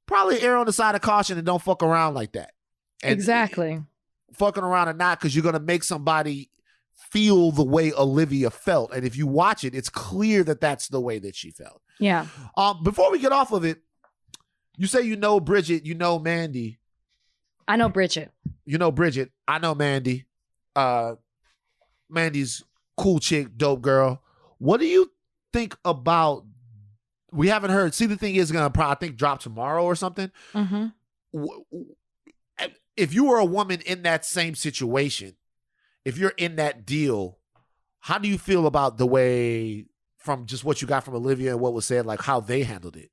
probably err on the side of caution and don't fuck around like that. And exactly. Fucking around or not, because you're going to make somebody feel the way Olivia felt. And if you watch it, it's clear that that's the way that she felt. Yeah. Before we get off of it, you say you know Bridget, you know Mandy. I know Bridget. You know Bridget. I know Mandy. Mandy's cool chick, dope girl. What do you think about? We haven't heard. See, the thing is gonna probably, I think, drop tomorrow or something. If you were a woman in that same situation, if you're in that deal, how do you feel about the way, from just what you got from Olivia and what was said, like how they handled it?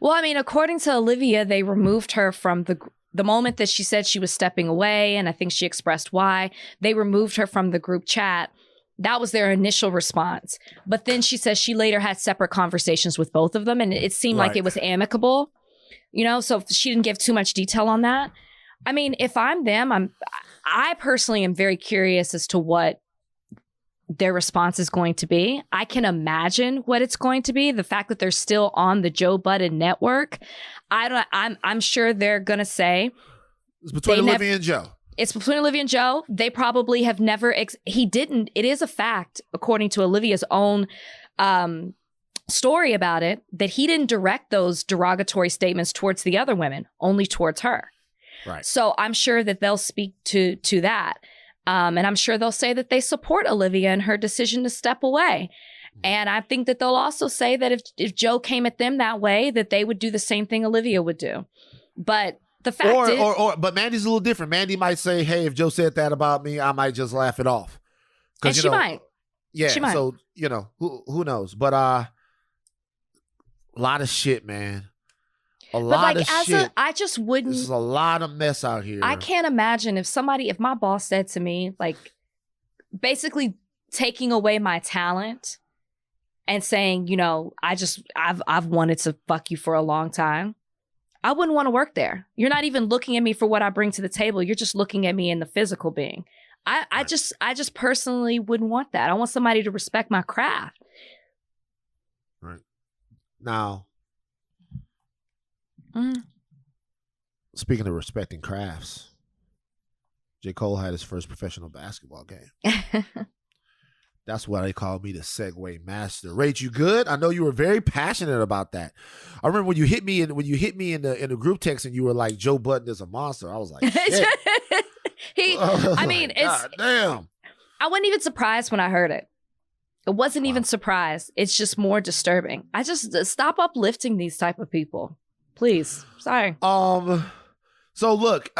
Well, I mean, according to Olivia, they removed her from the moment that she said she was stepping away, and I think she expressed why. They removed her from the group chat. That was their initial response. But then she says she later had separate conversations with both of them, and it seemed like it was amicable, you know, so she didn't give too much detail on that. I mean, if I'm them, I personally am very curious as to what their response is going to be. I can imagine what it's going to be. The fact that they're still on the Joe Budden network, I'm sure they're going to say it's between Olivia and Joe. It's between Olivia and Joe. They probably have never, he didn't, it is a fact, according to Olivia's own story about it, that he didn't direct those derogatory statements towards the other women, only towards her. Right. So I'm sure that they'll speak to that. And I'm sure they'll say that they support Olivia in her decision to step away. And I think that they'll also say that if Joe came at them that way, that they would do the same thing Olivia would do. But the fact is... But Mandy's a little different. Mandy might say, hey, if Joe said that about me, I might just laugh it off. And she might. Yeah, she might. So, who knows? But a lot of shit, man. A lot of shit. I just wouldn't. This is a lot of mess out here. I can't imagine if my boss said to me, like, basically taking away my talent and saying, I've wanted to fuck you for a long time. I wouldn't want to work there. You're not even looking at me for what I bring to the table. You're just looking at me in the physical being. I just personally wouldn't want that. I want somebody to respect my craft. Right. Now, speaking of respecting crafts, J. Cole had his first professional basketball game. That's why they call me the Segway Master. Rach, you good? I know you were very passionate about that. I remember when you hit me in the group text and you were like, Joe Budden is a monster. I was like, shit. God damn. I wasn't even surprised when I heard it. It wasn't even surprised. It's just more disturbing. I just stop uplifting these type of people. Please. Sorry. So look,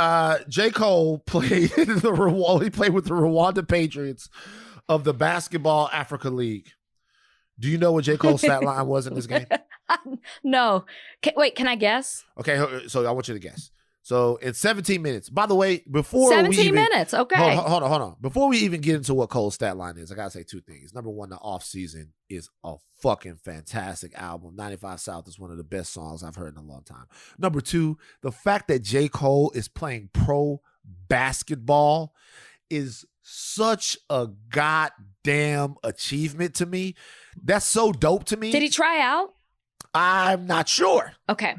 J. Cole played with the Rwanda Patriots of the Basketball Africa League. Do you know what J. Cole's stat line was in this game? No. Wait, can I guess? Okay, so I want you to guess. So in 17 minutes. By the way, before 17 minutes, okay. Hold on. Before we even get into what Cole's stat line is, I gotta say two things. Number one, the Off Season is a fucking fantastic album. 95 South is one of the best songs I've heard in a long time. Number two, the fact that J. Cole is playing pro basketball is such a goddamn achievement to me. That's so dope to me. Did he try out? I'm not sure. Okay.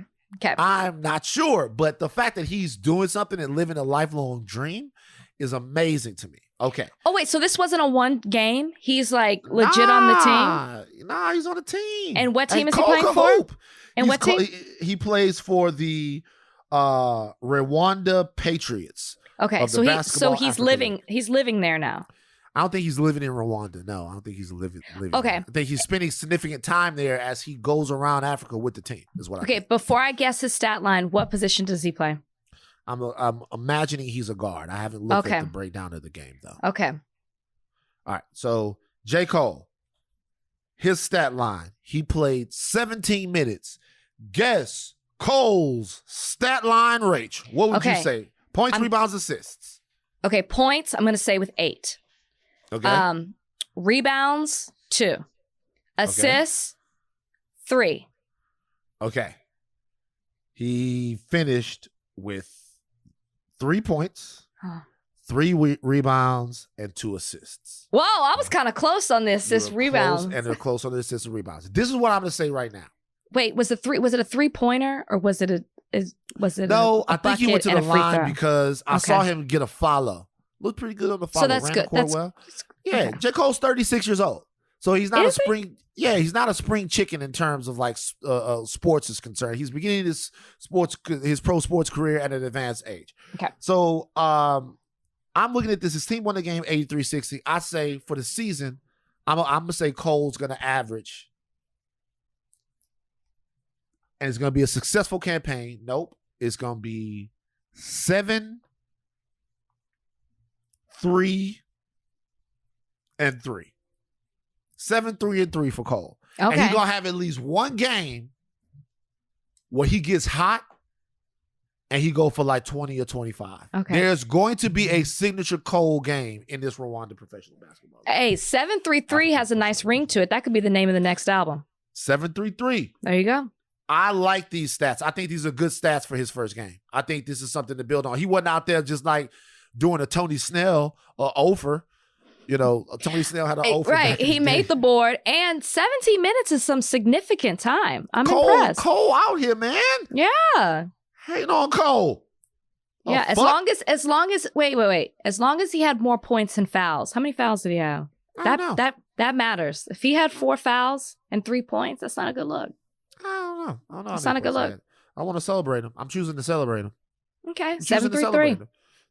I'm not sure, but the fact that he's doing something and living a lifelong dream is amazing to me. Okay. Oh, wait, so this wasn't a one game? He's like legit on the team? Nah, he's on the team. And what team is he playing for? And what team? He plays for the Rwanda Patriots. Okay, so he's living there now. I don't think he's living in Rwanda. No, I don't think he's living. Okay. There. I think he's spending significant time there as he goes around Africa with the team, is what I think. Before I guess his stat line, what position does he play? I'm imagining he's a guard. I haven't looked at the breakdown of the game, though. Okay. All right, so J. Cole, his stat line, he played 17 minutes. Guess Cole's stat line, Rach. What would you say? Points, rebounds, assists. Okay, points, I'm going to say with 8. Okay. Rebounds, 2. Assists, 3. Okay. He finished with 3 points, 3 rebounds, and 2 assists. Whoa, I was kind of close on the assist rebounds. And they're close on the assists and rebounds. This is what I'm going to say right now. Wait, was it a 3-pointer or was it a No, I think he went to the line throw? Because I saw him get a follow. Looked pretty good on the follow. So that's good. Yeah, J. Cole's 36 years old. So he's not he's not a spring chicken in terms of like sports is concerned. He's beginning his pro sports career at an advanced age. Okay. So I'm looking at this. His team won the game 83-60. I say for the season, I'm going to say Cole's going to average. And it's going to be a successful campaign. Nope. It's going to be 7, 3, and 3. 7, 3, and 3 for Cole. Okay. And he's going to have at least one game where he gets hot and he go for like 20 or 25. Okay. There's going to be a signature Cole game in this Rwanda professional basketball game. Hey, 733 has a nice ring to it. That could be the name of the next album. 733. There you go. I like these stats. I think these are good stats for his first game. I think this is something to build on. He wasn't out there just like doing a Tony Snell or Ofer. Tony Snell had an Hey, oath. right. He made the board, and 17 minutes is some significant time. I'm Cole, impressed. Cole out here, man. Yeah. Hating on Cole. Yeah. As long as wait. As long as he had more points and fouls. How many fouls did he have? I don't know. That matters. If he had 4 fouls and 3 points, that's not a good look. I don't know. That's not a good look. I want to celebrate him. I'm choosing to celebrate him. Okay. 7-3-3.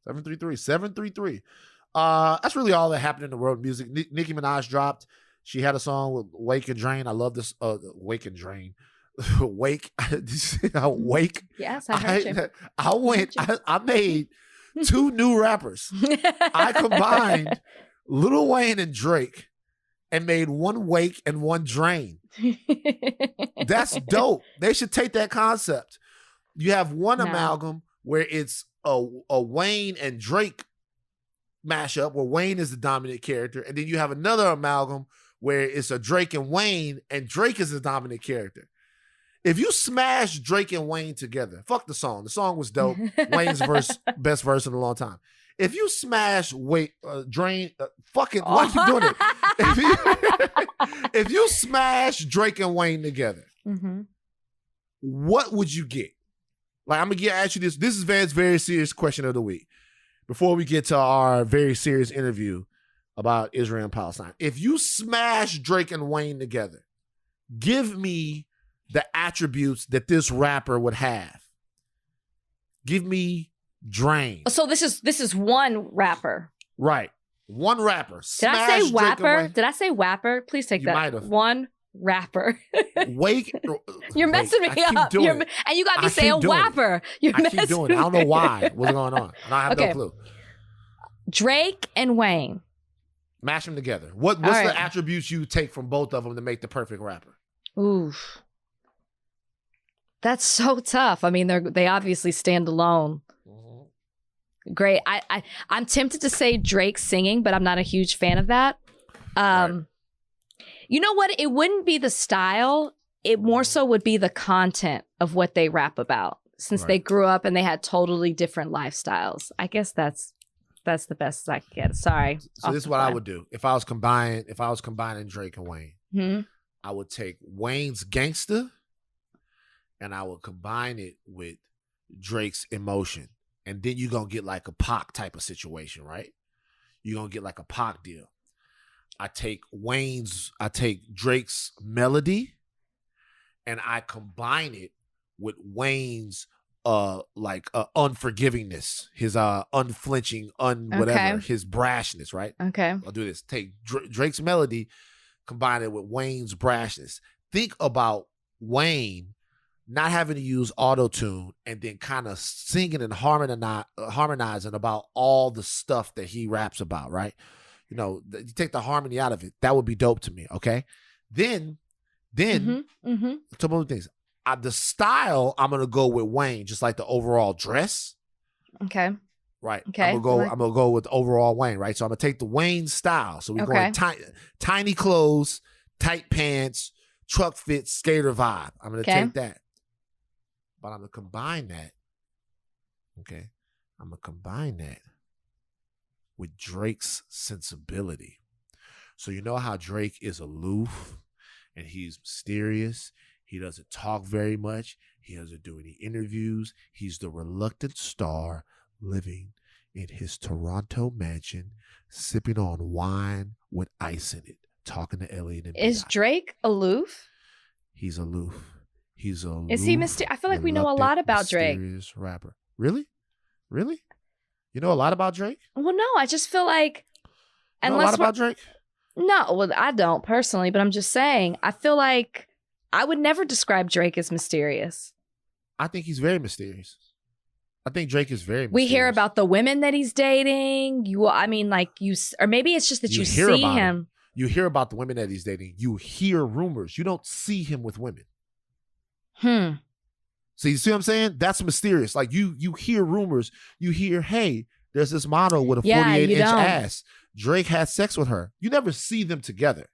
7-3-3. That's really all that happened in the world of music. Nicki Minaj dropped. She had a song with Wake and Drain. I love this. Wake and Drain. Wake. Wake. Yes, I heard you. I made 2 new rappers. I combined Lil Wayne and Drake and made 1 Wake and 1 Drain. That's dope. They should take that concept. You have one amalgam where it's a Wayne and Drake mashup where Wayne is the dominant character, and then you have another amalgam where it's a Drake and Wayne, and Drake is the dominant character. If you smash Drake and Wayne together, fuck the song. The song was dope. Wayne's best verse in a long time. If you smash Drain, fucking, why you doing it? If you smash Drake and Wayne together, what would you get? Like, I'm gonna ask you this. This is Van's very serious question of the week. Before we get to our very serious interview about Israel and Palestine, if you smash Drake and Wayne together, give me the attributes that this rapper would have. Give me Drayne. So this is one rapper. Right. One rapper. Did I say wapper? Did I say wapper? Please take that. Might have. One rapper. Wake. You're messing me up. And you got me saying wapper. I keep doing it. I don't know why. What's going on? I have no clue. Drake and Wayne. Mash them together. What's the attributes you take from both of them to make the perfect rapper? Oof. That's so tough. I mean, they obviously stand alone. Great. I'm tempted to say Drake singing, but I'm not a huge fan of that. Right. You know what? It wouldn't be the style. It more so would be the content of what they rap about, since they grew up and they had totally different lifestyles. I guess that's the best I could get. Sorry. So this is what I would do if I was combining Drake and Wayne. I would take Wayne's gangster and I would combine it with Drake's emotion. And then you're going to get like a Pac type of situation, right? You're going to get like a Pac deal. I take Drake's melody and I combine it with Wayne's unforgivingness, his unflinching, his brashness, right? Okay. I'll do this. Take Drake's melody, combine it with Wayne's brashness. Think about Wayne not having to use auto-tune and then kind of singing and harmonizing about all the stuff that he raps about, right? You take the harmony out of it. That would be dope to me, okay? Then some other things. The style, I'm going to go with Wayne, just like the overall dress. Okay. Right. Okay. I'm gonna go with the overall Wayne, right? So I'm going to take the Wayne style. So we're going tiny clothes, tight pants, truck fit, skater vibe. I'm going to take that. But I'm going to combine that. Okay. I'm going to combine that with Drake's sensibility. So you know how Drake is aloof and he's mysterious. He doesn't talk very much. He doesn't do any interviews. He's the reluctant star living in his Toronto mansion, sipping on wine with ice in it, talking to Elliot and Is Drake aloof? He's aloof. He's aloof. Is he mysterious? I feel like we know a lot about Drake. Mysterious rapper. Really? You know a lot about Drake? Well, no, I just feel like you know a lot about Drake? No, well, I don't personally, but I'm just saying, I feel like I would never describe Drake as mysterious. I think he's very mysterious. I think Drake is very mysterious. We hear about the women that he's dating. Or maybe it's just that you see him. You hear about the women that he's dating. You hear rumors. You don't see him with women. So you see what I'm saying? That's mysterious. Like you hear rumors. You hear, hey, there's this model with a 48-inch ass. Drake had sex with her. You never see them together.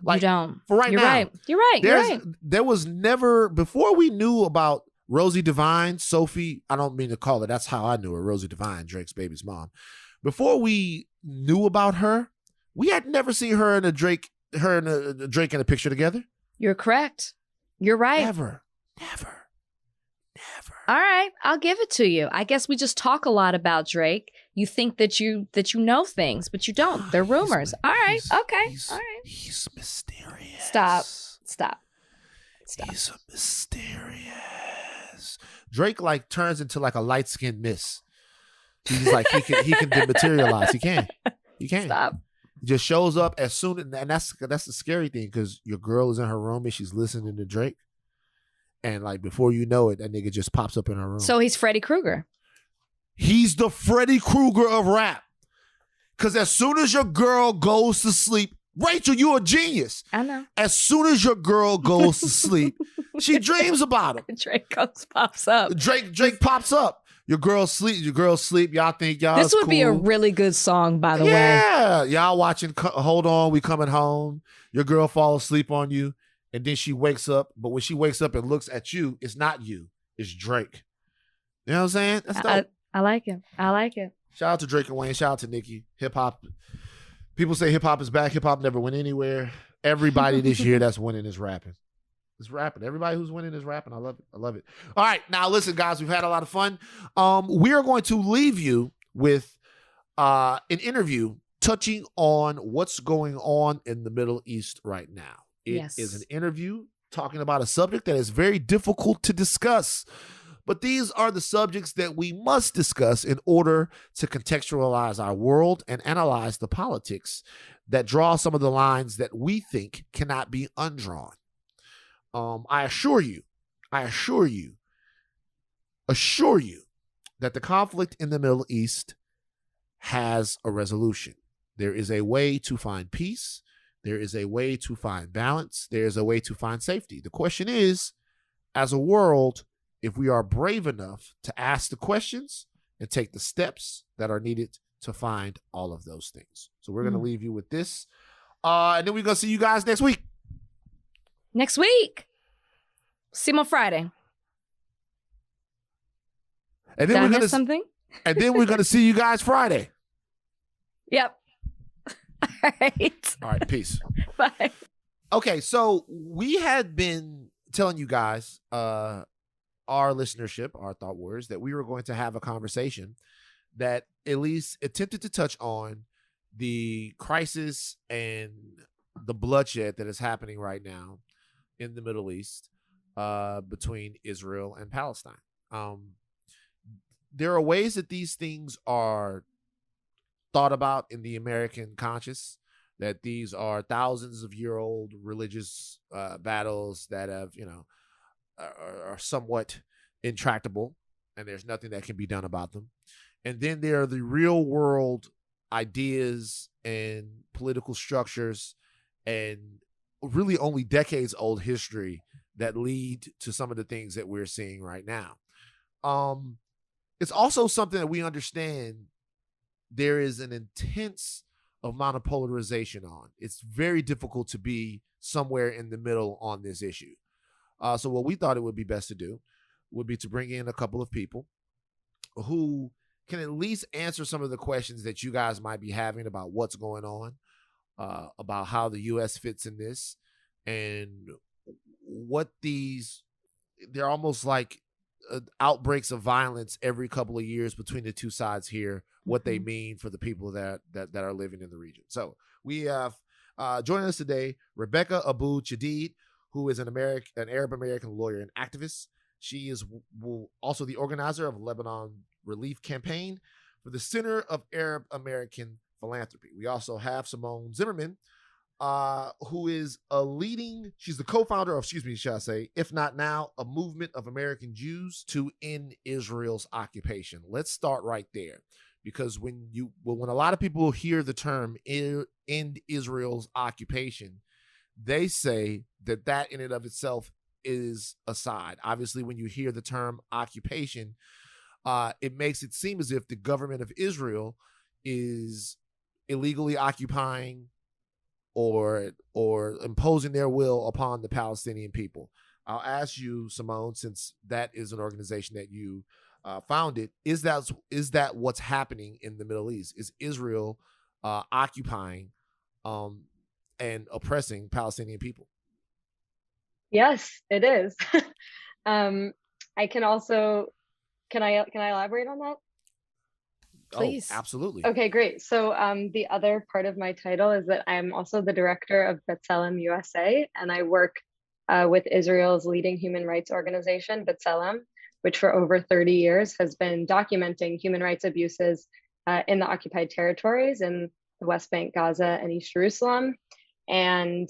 Like, you don't. For right now. You're right. There was never, before we knew about Rosie Devine, Sophie, I don't mean to call her, that's how I knew her, Rosie Devine, Drake's baby's mom. Before we knew about her, We had never seen her and a Drake in a picture together. You're correct. You're right. Never. All right, I'll give it to you. I guess we just talk a lot about Drake. You think that you know things, but you don't. They're rumors. All right, okay. All right. He's mysterious. Stop. He's mysterious. Drake like turns into like a light-skinned mist. He's like he can dematerialize. He can. Stop. He just shows up as soon, and that's the scary thing, because your girl is in her room and she's listening to Drake. And like before you know it, that nigga just pops up in her room. So he's Freddy Krueger. He's the Freddy Krueger of rap. Because as soon as your girl goes to sleep, Rachel, you a genius. I know. As soon as your girl goes to sleep, she dreams about him. Drake pops up. Drake pops up. Your girl sleep. Y'all think y'all. This would cool. be a really good song, by the way. Yeah, y'all watching. Hold on, we coming home. Your girl falls asleep on you. And then she wakes up, but when she wakes up and looks at you, it's not you, it's Drake. You know what I'm saying? That's dope. I like it. Shout out to Drake and Wayne. Shout out to Nicki. Hip hop. People say hip hop is back. Hip hop never went anywhere. Everybody this year that's winning is rapping. It's rapping. Everybody who's winning is rapping. I love it. All right, now listen, guys. We've had a lot of fun. We are going to leave you with an interview touching on what's going on in the Middle East right now. It is an interview talking about a subject that is very difficult to discuss. But these are the subjects that we must discuss in order to contextualize our world and analyze the politics that draw some of the lines that we think cannot be undrawn. I assure you that the conflict in the Middle East has a resolution. There is a way to find peace. There is a way to find balance. There is a way to find safety. The question is, as a world, if we are brave enough to ask the questions and take the steps that are needed to find all of those things. So we're going to leave you with this. And then we're going to see you guys next week. See you on Friday. And then Did I miss something? And then we're going to see you guys Friday. Yep. All right. Peace. Bye. Okay. So we had been telling you guys, our listenership, our thought warriors, that we were going to have a conversation that at least attempted to touch on the crisis and the bloodshed that is happening right now in the Middle East between Israel and Palestine. There are ways that these things are thought about in the American conscious, that these are thousands of year old religious battles that have, are somewhat intractable, and there's nothing that can be done about them. And then there are the real world ideas and political structures and really only decades old history that lead to some of the things that we're seeing right now. It's also something that we understand there is an intense amount of polarization on. It's very difficult to be somewhere in the middle on this issue. So what we thought it would be best to do would be to bring in a couple of people who can at least answer some of the questions that you guys might be having about what's going on, about how the U.S. fits in this, and what they're almost like outbreaks of violence every couple of years between the two sides here, what they mean for the people that are living in the region. So we have joining us today, Rebecca Abou-Chedid, who is an Arab-American lawyer and activist. She is also the organizer of Lebanon Relief Campaign for the Center of Arab American Philanthropy. We also have Simone Zimmerman, who is she's the co-founder of, if not now, a movement of American Jews to end Israel's occupation. Let's start right there, because when a lot of people hear the term end Israel's occupation, they say that in and of itself is a side. Obviously, when you hear the term occupation, it makes it seem as if the government of Israel is illegally occupying or imposing their will upon the Palestinian people. I'll ask you, Simone, since that is an organization that you founded, is that what's happening in the Middle East? Is Israel occupying and oppressing Palestinian people. Yes, it is. I can also, can I elaborate on that? Please. Oh, absolutely. Okay, great. So the other part of my title is that I'm also the director of B'Tselem USA, and I work with Israel's leading human rights organization, B'Tselem, which for over 30 years has been documenting human rights abuses in the occupied territories in the West Bank, Gaza, and East Jerusalem, and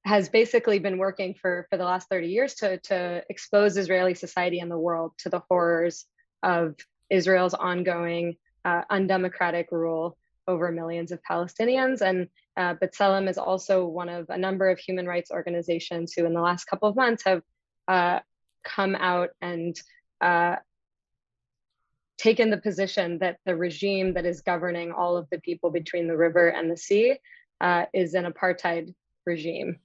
has basically been working for the last 30 years to expose Israeli society and the world to the horrors of Israel's ongoing undemocratic rule over millions of Palestinians. And B'Tselem is also one of a number of human rights organizations who in the last couple of months have come out and taken the position that the regime that is governing all of the people between the river and the sea is an apartheid regime.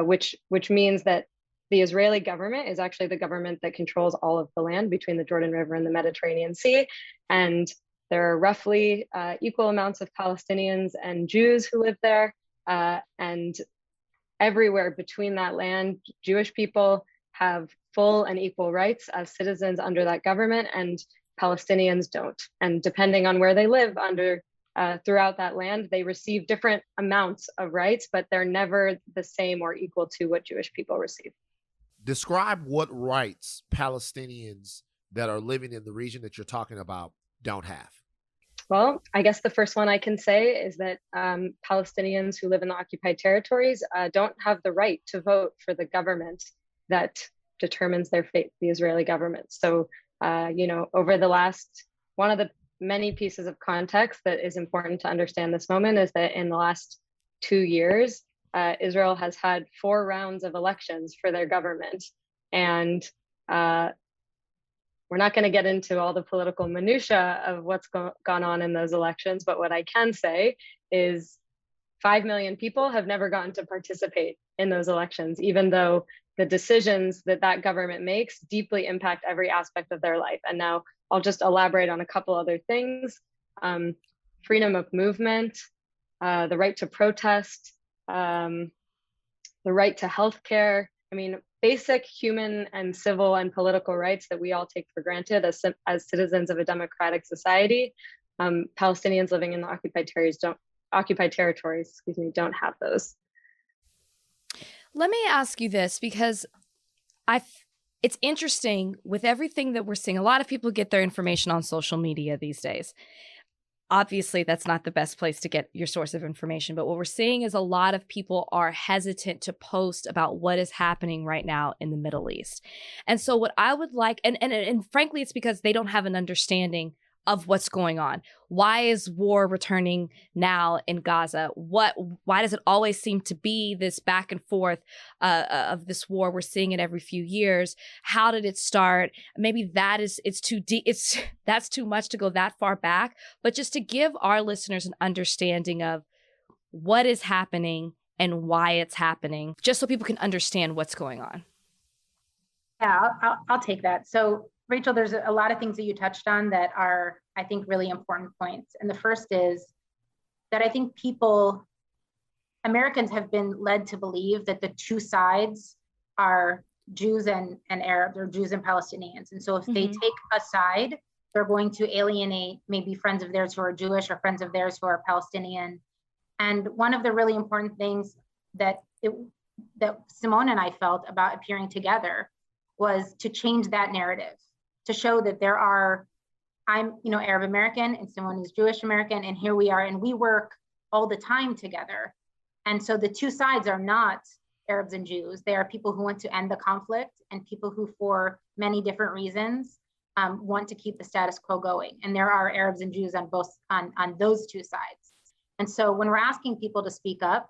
Which means that the Israeli government is actually the government that controls all of the land between the Jordan River and the Mediterranean Sea. And there are roughly equal amounts of Palestinians and Jews who live there. And everywhere between that land, Jewish people have full and equal rights as citizens under that government, and Palestinians don't. And depending on where they live throughout that land, they receive different amounts of rights, but they're never the same or equal to what Jewish people receive. Describe what rights Palestinians that are living in the region that you're talking about don't have. Well, I guess the first one I can say is that Palestinians who live in the occupied territories don't have the right to vote for the government that determines their fate, the Israeli government. So, over the last, one of the many pieces of context that is important to understand this moment is that in the last 2 years, Israel has had 4 rounds of elections for their government. And we're not going to get into all the political minutia of what's gone on in those elections, but what I can say is 5 million people have never gotten to participate in those elections, even though the decisions that government makes deeply impact every aspect of their life. And now I'll just elaborate on a couple other things. Freedom of movement, the right to protest, the right to healthcare. I mean, basic human and civil and political rights that we all take for granted as citizens of a democratic society. Palestinians living in the occupied territories don't have those. Let me ask you this, because it's interesting with everything that we're seeing. A lot of people get their information on social media these days. Obviously, that's not the best place to get your source of information. But what we're seeing is a lot of people are hesitant to post about what is happening right now in the Middle East. And so what I would like, and frankly, it's because they don't have an understanding of what's going on. Why is war returning now in Gaza? Why does it always seem to be this back and forth of this war? We're seeing it every few years. How did it start? Maybe it's too deep. That's too much to go that far back. But just to give our listeners an understanding of what is happening and why it's happening, just so people can understand what's going on. Yeah, I'll take that. So Rachel, there's a lot of things that you touched on that are, I think, really important points. And the first is that I think Americans have been led to believe that the two sides are Jews and Arabs, or Jews and Palestinians. And so if they take a side, they're going to alienate maybe friends of theirs who are Jewish or friends of theirs who are Palestinian. And one of the really important things that Simone and I felt about appearing together was to change that narrative, to show that I'm Arab American and Simone is Jewish American, and here we are, and we work all the time together. And so the two sides are not Arabs and Jews. They are people who want to end the conflict and people who, for many different reasons, want to keep the status quo going. And there are Arabs and Jews on those two sides. And so when we're asking people to speak up,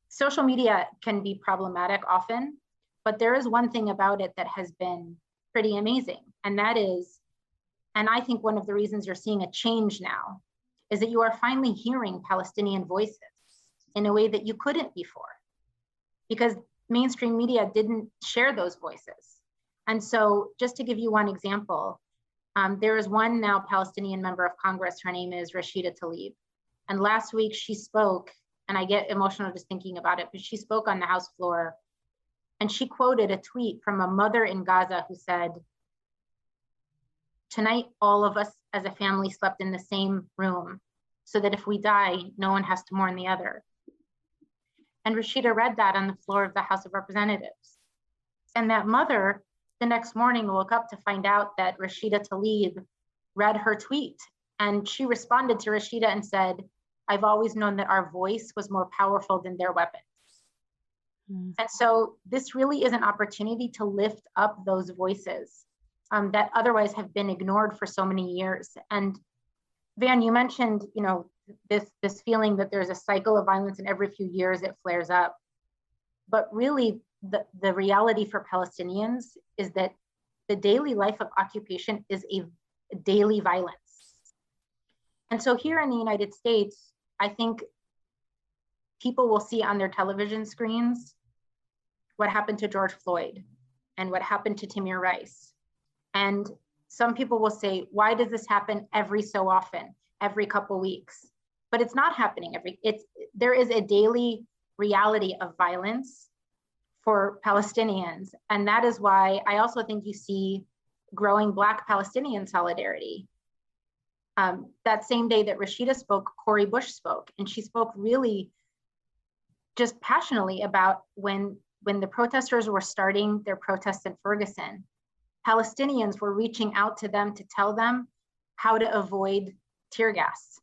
social media can be problematic often. But there is one thing about it that has been pretty amazing. And that is, and I think one of the reasons you're seeing a change now, is that you are finally hearing Palestinian voices in a way that you couldn't before, because mainstream media didn't share those voices. And so just to give you one example, There is one now Palestinian member of Congress. Her name is Rashida Tlaib. And last week she spoke, and I get emotional just thinking about it, but she spoke on the House floor and she quoted a tweet from a mother in Gaza who said, "Tonight, all of us as a family slept in the same room so that if we die, no one has to mourn the other." And Rashida read that on the floor of the House of Representatives. And that mother, the next morning, woke up to find out that Rashida Tlaib read her tweet. And she responded to Rashida and said, "I've always known that our voice was more powerful than their weapons." And so this really is an opportunity to lift up those voices that otherwise have been ignored for so many years. And Van, you mentioned, this feeling that there's a cycle of violence and every few years it flares up. But really, the reality for Palestinians is that the daily life of occupation is a daily violence. And so here in the United States, I think people will see on their television screens what happened to George Floyd and what happened to Tamir Rice. And some people will say, why does this happen every so often, every couple weeks? But it's not happening there is a daily reality of violence for Palestinians. And that is why I also think you see growing Black Palestinian solidarity. That same day that Rashida spoke, Cori Bush spoke, and she spoke really just passionately about when the protesters were starting their protests in Ferguson, Palestinians were reaching out to them to tell them how to avoid tear gas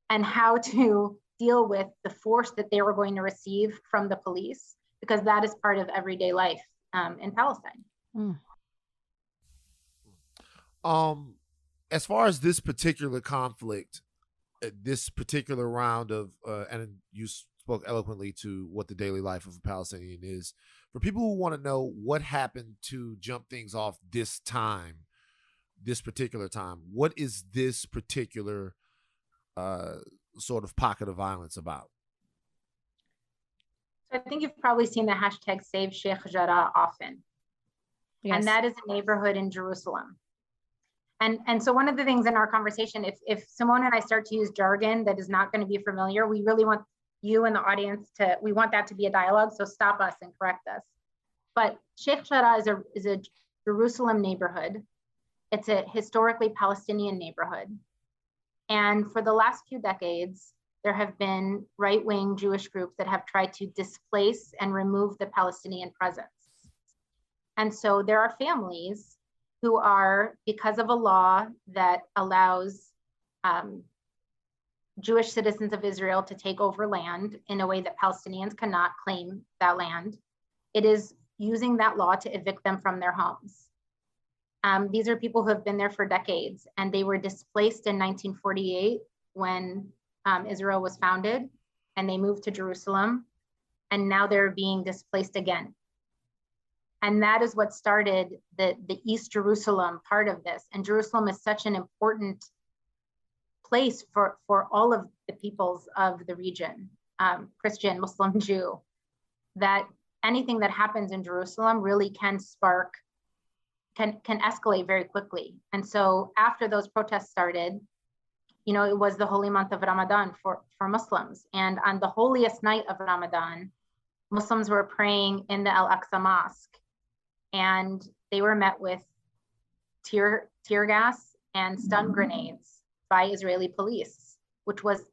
and how to deal with the force that they were going to receive from the police, because that is part of everyday life in Palestine. As far as this particular conflict, this particular round of, and you spoke eloquently to what the daily life of a Palestinian is. For people who want to know what happened to jump things off this particular time, what is this particular sort of pocket of violence about? So I think you've probably seen the hashtag Save Sheikh Jarrah often. Yes. And that is a neighborhood in Jerusalem. And so one of the things in our conversation, if Simone and I start to use jargon that is not going to be familiar, we really want you and the audience we want that to be a dialogue, so stop us and correct us. But Sheikh Jarrah is a Jerusalem neighborhood. It's a historically Palestinian neighborhood. And for the last few decades, there have been right-wing Jewish groups that have tried to displace and remove the Palestinian presence. And so there are families who are, because of a law that allows Jewish citizens of Israel to take over land in a way that Palestinians cannot claim that land, it is using that law to evict them from their homes. These are people who have been there for decades, and they were displaced in 1948 when Israel was founded, and they moved to Jerusalem, and now they're being displaced again. And that is what started the East Jerusalem part of this. And Jerusalem is such an important place for all of the peoples of the region, Christian, Muslim, Jew, that anything that happens in Jerusalem really can escalate very quickly. And so after those protests started, it was the holy month of Ramadan for Muslims. And on the holiest night of Ramadan, Muslims were praying in the Al-Aqsa Mosque, and they were met with tear gas and stun grenades by Israeli police, which was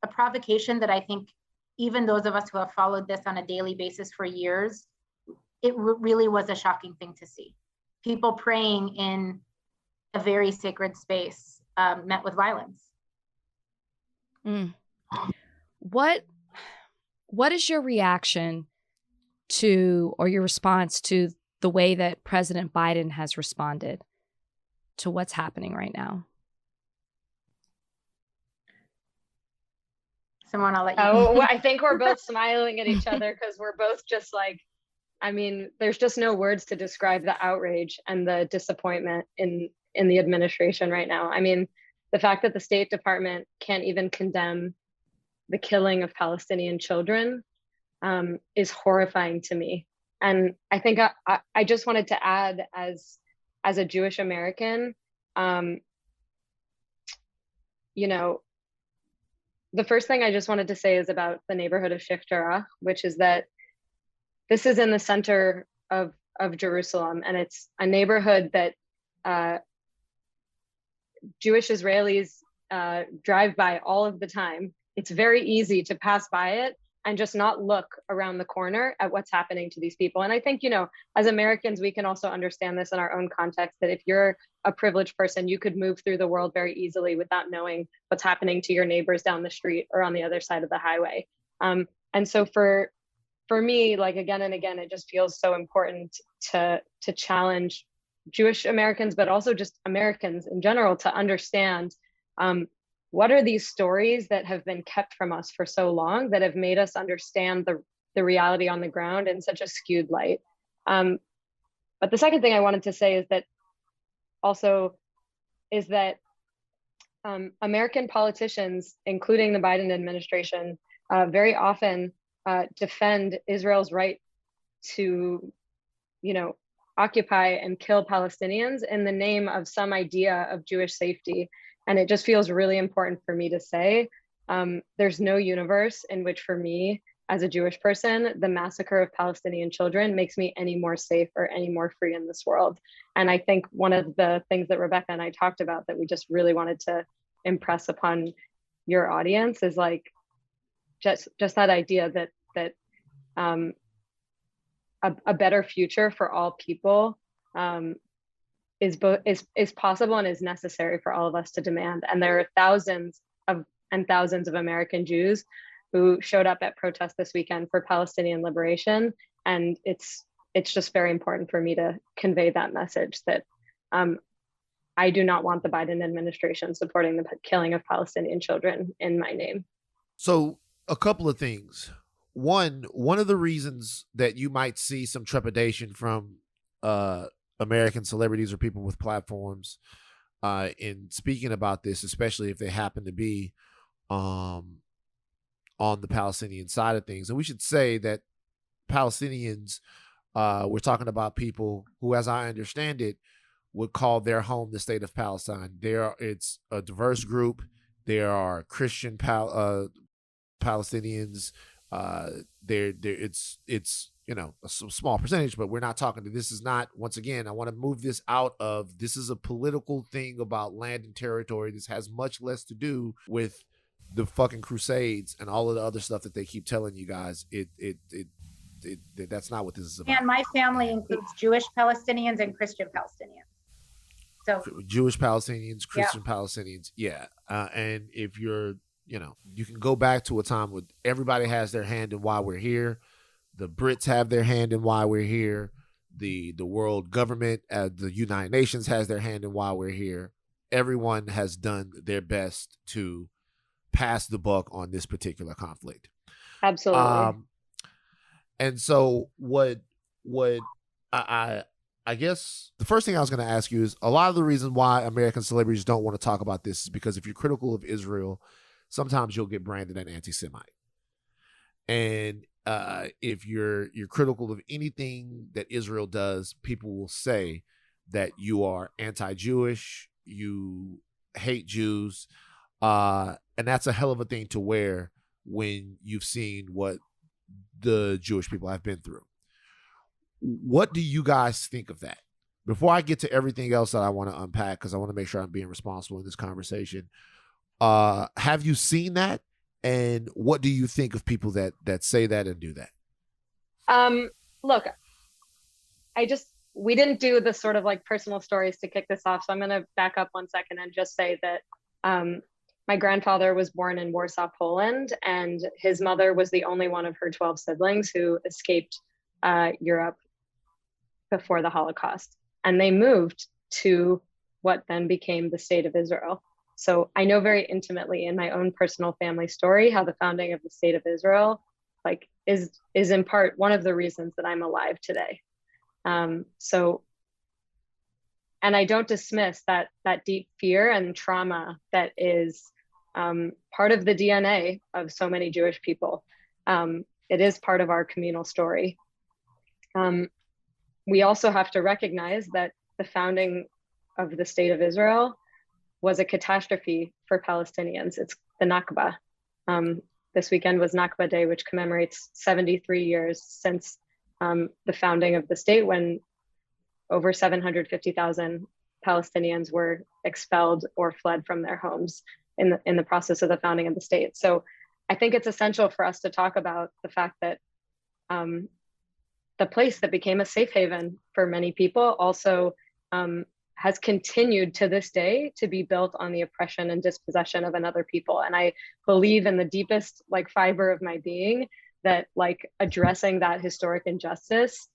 a provocation that I think even those of us who have followed this on a daily basis for years, it really was a shocking thing to see. People praying in a very sacred space met with violence. What is your reaction to, or your response to, the way that President Biden has responded to what's happening right now? Simone, I'll let you. Oh, I think we're both smiling at each other because we're both just like, there's just no words to describe the outrage and the disappointment in the administration right now. The fact that the State Department can't even condemn the killing of Palestinian children is horrifying to me. And I think I just wanted to add, as as a Jewish American, you know, the first thing I just wanted to say is about the neighborhood of Sheikh Jarrah, which is that this is in the center of Jerusalem, and it's a neighborhood that Jewish Israelis drive by all of the time. It's very easy to pass by it and just not look around the corner at what's happening to these people. And I think, you know, as Americans, we can also understand this in our own context, that if you're a privileged person, you could move through the world very easily without knowing what's happening to your neighbors down the street or on the other side of the highway. And so for me, like again and again, it just feels so important to challenge Jewish Americans, but also just Americans in general, to understand what are these stories that have been kept from us for so long that have made us understand the reality on the ground in such a skewed light. But the second thing I wanted to say is that American politicians, including the Biden administration, very often defend Israel's right to, you know, occupy and kill Palestinians in the name of some idea of Jewish safety. And it just feels really important for me to say, there's no universe in which, for me, as a Jewish person, the massacre of Palestinian children makes me any more safe or any more free in this world. And I think one of the things that Rebecca and I talked about that we just really wanted to impress upon your audience is like just that idea that a better future for all people is possible and is necessary for all of us to demand. And there are thousands of American Jews who showed up at protests this weekend for Palestinian liberation. And it's just very important for me to convey that message that I do not want the Biden administration supporting the killing of Palestinian children in my name. So a couple of things. One of the reasons that you might see some trepidation from American celebrities or people with platforms in speaking about this, especially if they happen to be on the Palestinian side of things. And we should say that Palestinians, we're talking about people who, as I understand it, would call their home the state of Palestine. It's a diverse group. There are Christian Palestinians. It's you know, a small percentage, but we're not talking to, this is not, once again, I want to move this out of, this is a political thing about land and territory. This has much less to do with the fucking Crusades and all of the other stuff that they keep telling you guys. That's not what this is about. And my family includes Jewish Palestinians and Christian Palestinians. So Jewish Palestinians, Christian Palestinians, and if you're, you know, you can go back to a time when everybody has their hand in why we're here. The Brits have their hand in why we're here. The world government, the United Nations has their hand in why we're here. Everyone has done their best to pass the buck on this particular conflict. Absolutely. And so what I guess the first thing I was going to ask you is, a lot of the reason why American celebrities don't want to talk about this is because if you're critical of Israel, sometimes you'll get branded an anti-Semite. And if you're critical of anything that Israel does, people will say that you are anti-Jewish, you hate Jews, and that's a hell of a thing to wear when you've seen what the Jewish people have been through. What do you guys think of that? Before I get to everything else that I want to unpack, because I want to make sure I'm being responsible in this conversation, have you seen that? And what do you think of people that say that and do that? Look, we didn't do the sort of like personal stories to kick this off. So I'm going to back up 1 second and just say that my grandfather was born in Warsaw, Poland, and his mother was the only one of her 12 siblings who escaped Europe before the Holocaust. And they moved to what then became the state of Israel. So I know very intimately in my own personal family story how the founding of the state of Israel is in part one of the reasons that I'm alive today. And I don't dismiss that deep fear and trauma that is part of the DNA of so many Jewish people. It is part of our communal story. We also have to recognize that the founding of the state of Israel was a catastrophe for Palestinians. It's the Nakba. This weekend was Nakba Day, which commemorates 73 years since the founding of the state, when over 750,000 Palestinians were expelled or fled from their homes in the process of the founding of the state. So I think it's essential for us to talk about the fact that the place that became a safe haven for many people also has continued to this day to be built on the oppression and dispossession of another people. And I believe in the deepest fiber of my being that addressing that historic injustice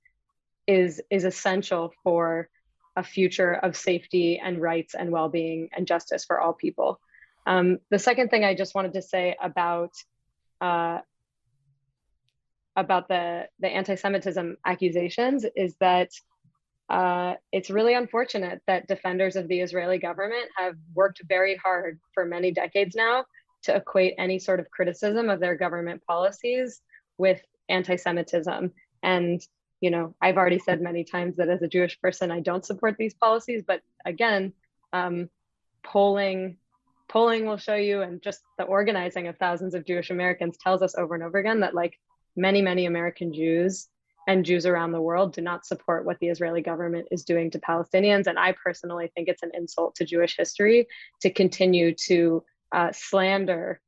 is essential for a future of safety and rights and well-being and justice for all people. The second thing I just wanted to say about the anti-Semitism accusations is that it's really unfortunate that defenders of the Israeli government have worked very hard for many decades now to equate any sort of criticism of their government policies with anti-Semitism. And, I've already said many times that as a Jewish person, I don't support these policies. But again, polling will show you, and just the organizing of thousands of Jewish Americans tells us over and over again that many, many American Jews and Jews around the world do not support what the Israeli government is doing to Palestinians. And I personally think it's an insult to Jewish history to continue to slander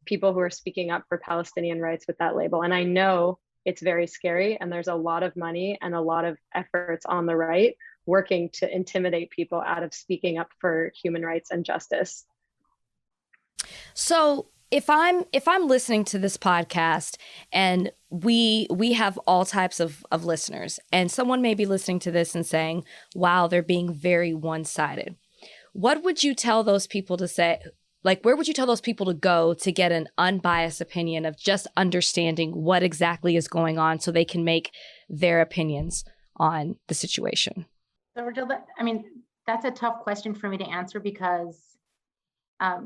people who are speaking up for Palestinian rights with that label. And I know it's very scary, and there's a lot of money and a lot of efforts on the right working to intimidate people out of speaking up for human rights and justice. So if I'm listening to this podcast, and we have all types of listeners, and someone may be listening to this and saying, wow, they're being very one-sided. What would you tell those people to say? Where would you tell those people to go to get an unbiased opinion of just understanding what exactly is going on so they can make their opinions on the situation? So, that's a tough question for me to answer, because I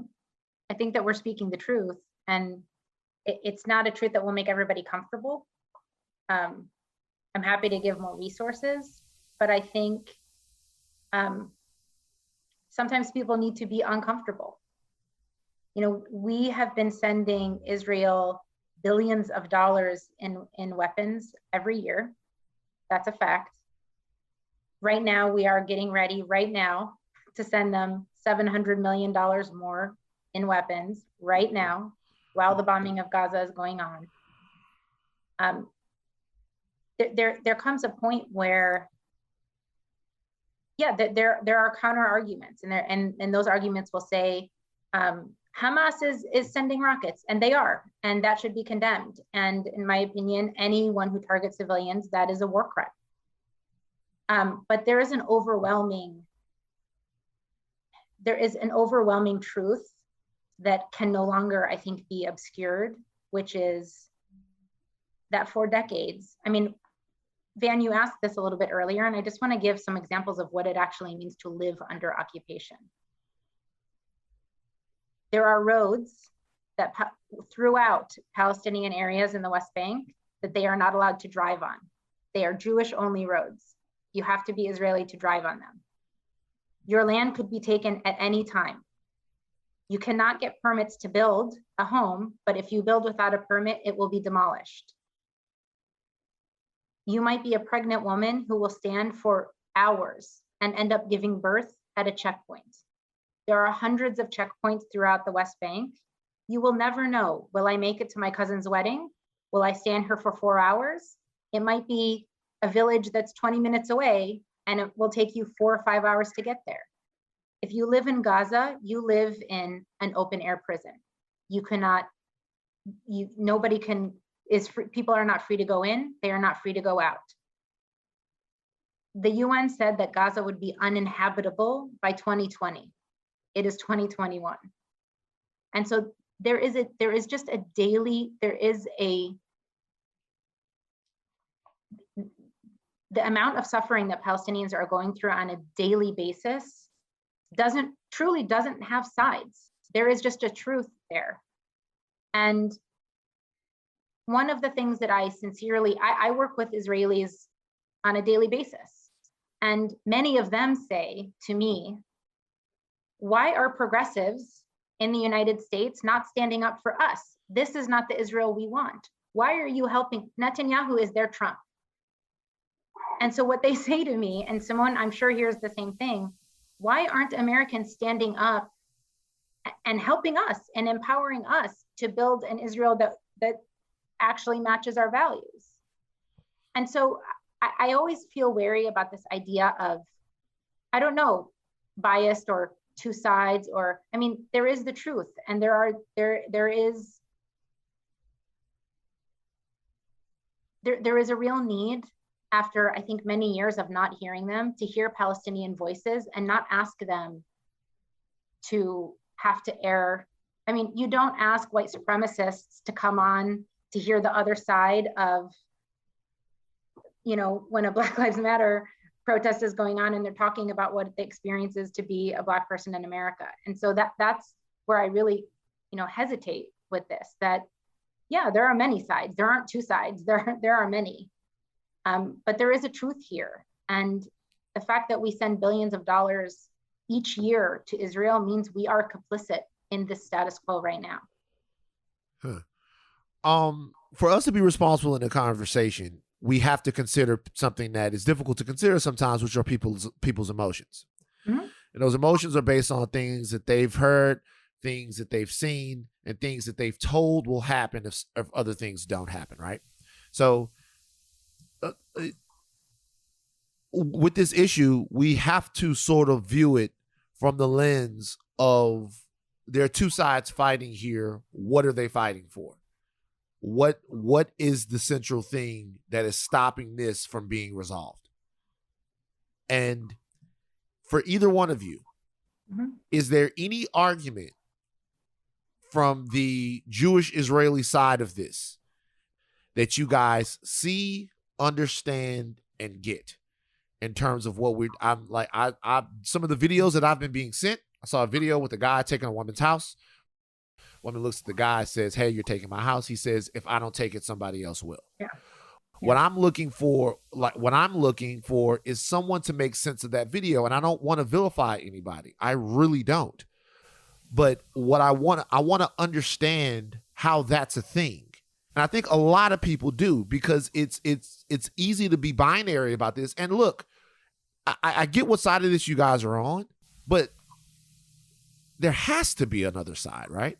think that we're speaking the truth, and it's not a truth that will make everybody comfortable. I'm happy to give more resources, but I think sometimes people need to be uncomfortable. We have been sending Israel billions of dollars in weapons every year. That's a fact. Right now, we are getting ready to send them $700 million more in weapons right now, while the bombing of Gaza is going on. There comes a point where, there are counter arguments, and those arguments will say, Hamas is sending rockets, and they are, and that should be condemned. And in my opinion, anyone who targets civilians, that is a war crime. But there is an overwhelming truth that can no longer, I think, be obscured, which is that for decades, Van, you asked this a little bit earlier, and I just want to give some examples of what it actually means to live under occupation. There are roads that throughout Palestinian areas in the West Bank that they are not allowed to drive on. They are Jewish-only roads. You have to be Israeli to drive on them. Your land could be taken at any time. You cannot get permits to build a home, but if you build without a permit, it will be demolished. You might be a pregnant woman who will stand for hours and end up giving birth at a checkpoint. There are hundreds of checkpoints throughout the West Bank. You will never know, will I make it to my cousin's wedding? Will I stand here for 4 hours? It might be a village that's 20 minutes away, and it will take you 4 or 5 hours to get there. If you live in Gaza, you live in an open air prison. People are not free to go in, they are not free to go out. The UN said that Gaza would be uninhabitable by 2020. It is 2021. And so the amount of suffering that Palestinians are going through on a daily basis doesn't have sides. There is just a truth there. And one of the things that I work with Israelis on a daily basis. And many of them say to me, why are progressives in the United States not standing up for us? This is not the Israel we want. Why are you helping? Netanyahu is their Trump. And so what they say to me, and Simone, I'm sure hears the same thing, why aren't Americans standing up and helping us and empowering us to build an Israel that actually matches our values? And so I always feel wary about this idea of, I don't know, biased or two sides, or, I mean, there is the truth, and there is a real need, after I think many years of not hearing them, to hear Palestinian voices and not ask them to have to air. I mean, you don't ask white supremacists to come on to hear the other side of, you know, when a Black Lives Matter protest is going on and they're talking about what the experience is to be a Black person in America. And so that's where I really, you know, hesitate with this, that, yeah, there are many sides. There aren't two sides. There are many. But there is a truth here. And the fact that we send billions of dollars each year to Israel means we are complicit in this status quo right now. For us to be responsible in the conversation, we have to consider something that is difficult to consider sometimes, which are people's emotions. Mm-hmm. And those emotions are based on things that they've heard, things that they've seen, and things that they've told will happen if other things don't happen, right? So with this issue, we have to sort of view it from the lens of, there are two sides fighting here. What are they fighting for? What is the central thing that is stopping this from being resolved? And for either one of you, mm-hmm. is there any argument from the Jewish Israeli side of this that you guys see, understand, and get in terms of what some of the videos that I've been being sent? I saw a video with a guy taking a woman's house. Woman looks at the guy, says, "Hey, you're taking my house." He says, "If I don't take it, somebody else will." Yeah. What I'm looking for is someone to make sense of that video. And I don't want to vilify anybody. I really don't. But what I want to understand how that's a thing. And I think a lot of people do, because it's easy to be binary about this. And look, I get what side of this you guys are on, but there has to be another side, right?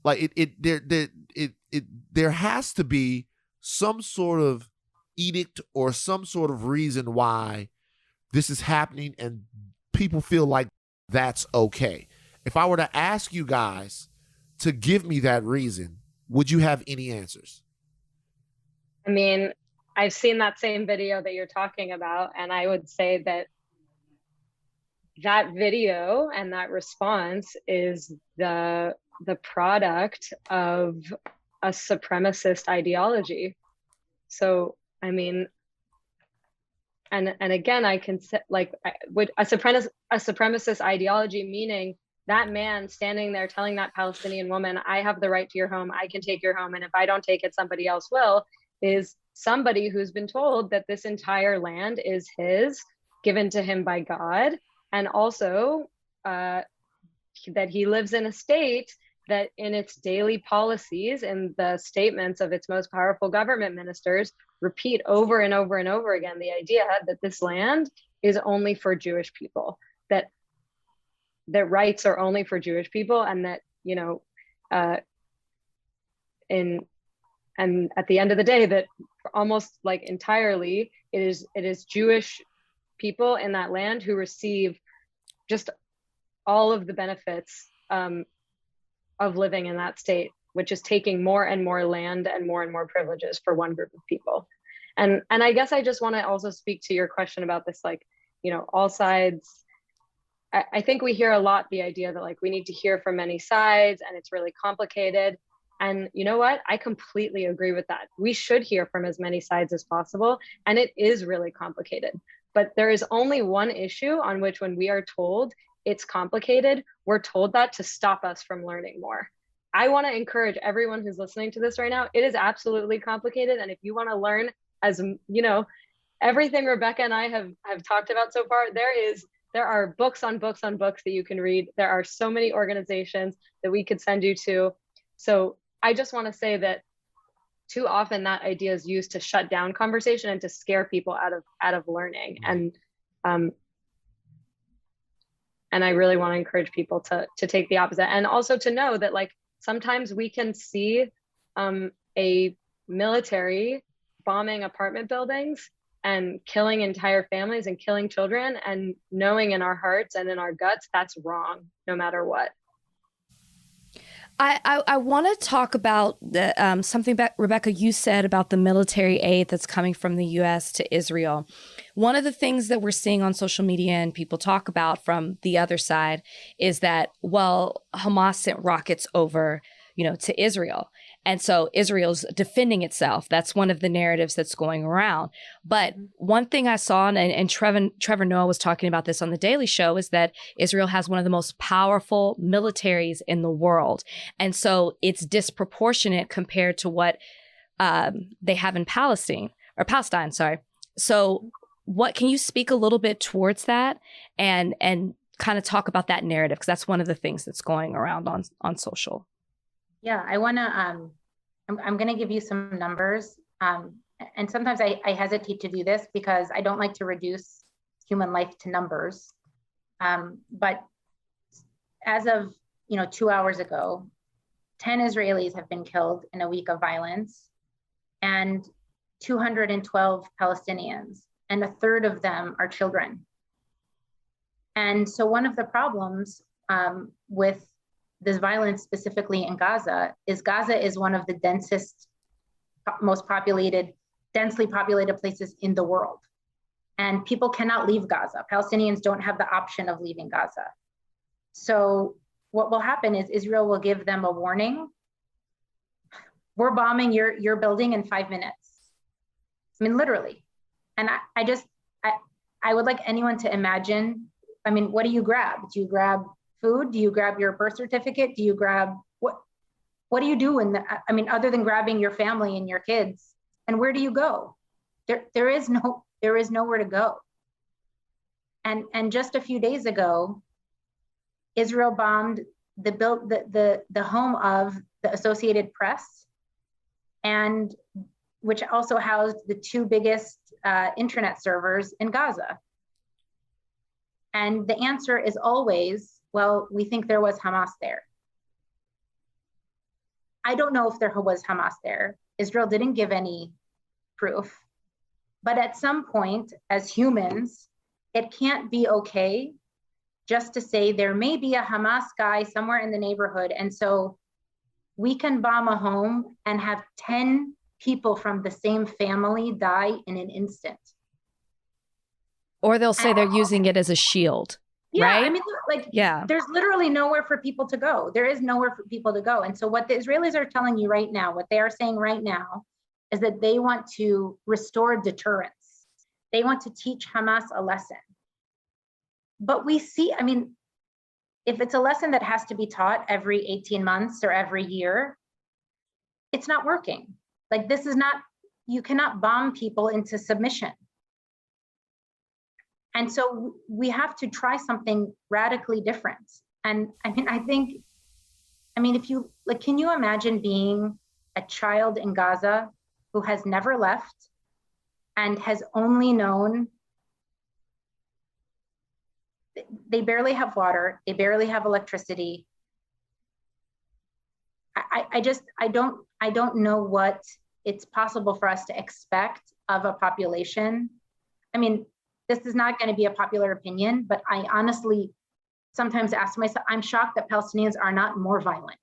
Like there has to be some sort of edict or some sort of reason why this is happening, and people feel like that's okay. If I were to ask you guys to give me that reason, would you have any answers? I mean, I've seen that same video that you're talking about, and I would say that video and that response is the product of a supremacist ideology. So, I mean, and again, I can say, like, would a supremacist ideology, meaning that man standing there telling that Palestinian woman, "I have the right to your home, I can take your home, and if I don't take it, somebody else will," is somebody who's been told that this entire land is his, given to him by God, and also that he lives in a state that in its daily policies and the statements of its most powerful government ministers repeat over and over and over again the idea that this land is only for Jewish people, that rights are only for Jewish people, and that, you know, and at the end of the day, that almost like entirely it is Jewish people in that land who receive just all of the benefits of living in that state, which is taking more and more land and more privileges for one group of people. And I guess I just want to also speak to your question about this, like, you know, all sides. I think we hear a lot the idea that, like, we need to hear from many sides and it's really complicated. And you know what? I completely agree with that. We should hear from as many sides as possible. And it is really complicated. But there is only one issue on which, when we are told it's complicated, we're told that to stop us from learning more. I want to encourage everyone who's listening to this right now. It is absolutely complicated. And if you want to learn as, you know, everything Rebecca and I have talked about so far, there are books on books on books that you can read. There are so many organizations that we could send you to. So I just want to say that too often that idea is used to shut down conversation and to scare people out of learning. And I really want to encourage people to take the opposite, and also to know that like sometimes we can see a military bombing apartment buildings and killing entire families and killing children, and knowing in our hearts and in our guts that's wrong no matter what. I want to talk about the something that Rebecca, you said about the military aid that's coming from the U.S. to Israel. One of the things that we're seeing on social media and people talk about from the other side is that, well, Hamas sent rockets over, to Israel. And so Israel's defending itself. That's one of the narratives that's going around. But one thing I saw, and Trevor Noah was talking about this on The Daily Show, is that Israel has one of the most powerful militaries in the world. And so it's disproportionate compared to what they have in Palestine. So what can you speak a little bit towards that and kind of talk about that narrative? Because that's one of the things that's going around on social. Yeah, I want to, I'm going to give you some numbers. And sometimes I hesitate to do this because I don't like to reduce human life to numbers. But as of, 2 hours ago, 10 Israelis have been killed in a week of violence and 212 Palestinians, and a third of them are children. And so one of the problems with this violence specifically in Gaza is one of the most densely populated places in the world. And people cannot leave Gaza. Palestinians don't have the option of leaving Gaza. So what will happen is Israel will give them a warning. We're bombing your building in 5 minutes. I mean, literally. And I would like anyone to imagine, what do you grab? Do you grab food? Do you grab your birth certificate? Do you grab what do you do other than grabbing your family and your kids? And where do you go? There is nowhere to go. And just a few days ago, Israel bombed the home of the Associated Press, and which also housed the two biggest internet servers in Gaza. And the answer is always, well, we think there was Hamas there. I don't know if there was Hamas there. Israel didn't give any proof. But at some point, as humans, it can't be okay just to say there may be a Hamas guy somewhere in the neighborhood. And so we can bomb a home and have 10 people from the same family die in an instant. Or they'll say they're using it as a shield. Yeah, right? There's literally nowhere for people to go. There is nowhere for people to go. And so what the Israelis are telling you right now, what they are saying right now, is that they want to restore deterrence. They want to teach Hamas a lesson. But we see, if it's a lesson that has to be taught every 18 months or every year, it's not working. You cannot bomb people into submission. And so we have to try something radically different. And if you can you imagine being a child in Gaza who has never left and has only known, they barely have water, they barely have electricity. I don't know what it's possible for us to expect of a population. This is not going to be a popular opinion, but I honestly sometimes ask myself, I'm shocked that Palestinians are not more violent.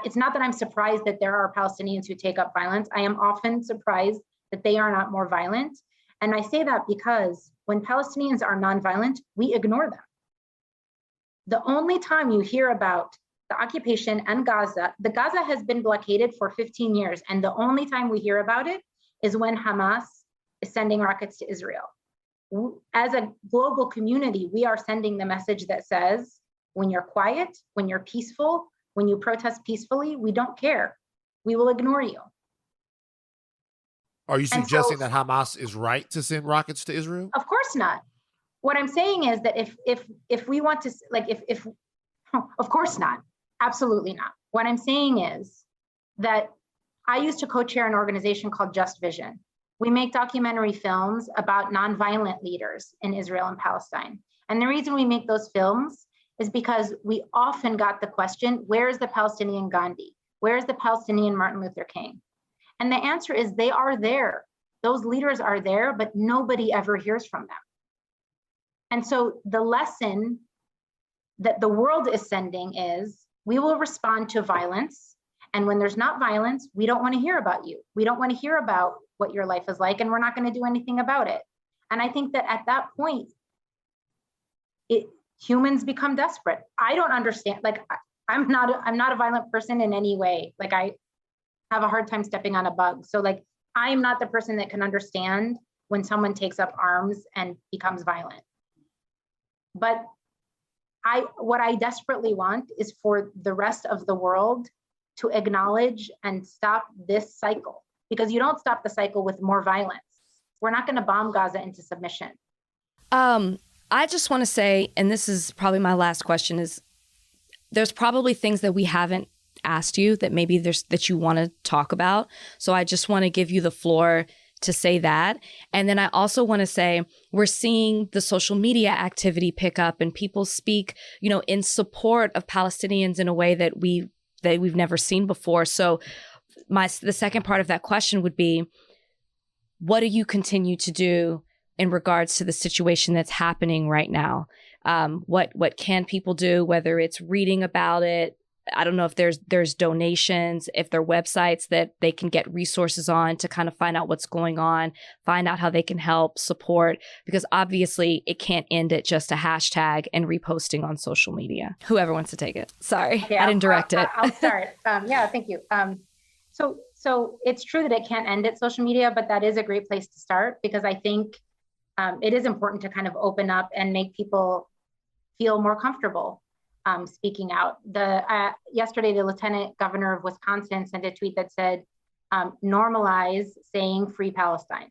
It's not that I'm surprised that there are Palestinians who take up violence. I am often surprised that they are not more violent. And I say that because when Palestinians are nonviolent, we ignore them. The only time you hear about the occupation and Gaza has been blockaded for 15 years. And the only time we hear about it is when Hamas is sending rockets to Israel. As a global community, we are sending the message that says, when you're quiet, when you're peaceful, when you protest peacefully, we don't care. We will ignore you. Are you And suggesting so, that Hamas is right to send rockets to Israel? of course not. What I'm saying is that if we want to, like, if of course not, absolutely not. What I'm saying is that I used to co-chair an organization called Just Vision. We make documentary films about nonviolent leaders in Israel and Palestine. And the reason we make those films is because we often got the question, where is the Palestinian Gandhi? Where is the Palestinian Martin Luther King? And the answer is they are there. Those leaders are there, but nobody ever hears from them. And so the lesson that the world is sending is we will respond to violence. And when there's not violence, we don't want to hear about you. We don't want to hear about what your life is like, and we're not going to do anything about it. And I think that at that point, humans become desperate. I don't understand. Like, I'm not a violent person in any way. Like, I have a hard time stepping on a bug. So like, I'm not the person that can understand when someone takes up arms and becomes violent. But what I desperately want is for the rest of the world to acknowledge and stop this cycle, because you don't stop the cycle with more violence. We're not going to bomb Gaza into submission. I just want to say, and this is probably my last question, is there's probably things that we haven't asked you that maybe that you want to talk about. So I just want to give you the floor to say that. And then I also want to say we're seeing the social media activity pick up and people speak, in support of Palestinians in a way that we've never seen before. So the second part of that question would be, what do you continue to do in regards to the situation that's happening right now? What can people do, whether it's reading about it? I don't know if there's donations, if there are websites that they can get resources on to kind of find out what's going on, find out how they can help support, because obviously it can't end at just a hashtag and reposting on social media. Whoever wants to take it. Sorry, Okay, I didn't direct it. I'll start. Yeah, thank you. So it's true that it can't end at social media, but that is a great place to start, because I think it is important to kind of open up and make people feel more comfortable speaking out. Yesterday, the Lieutenant Governor of Wisconsin sent a tweet that said, normalize saying free Palestine.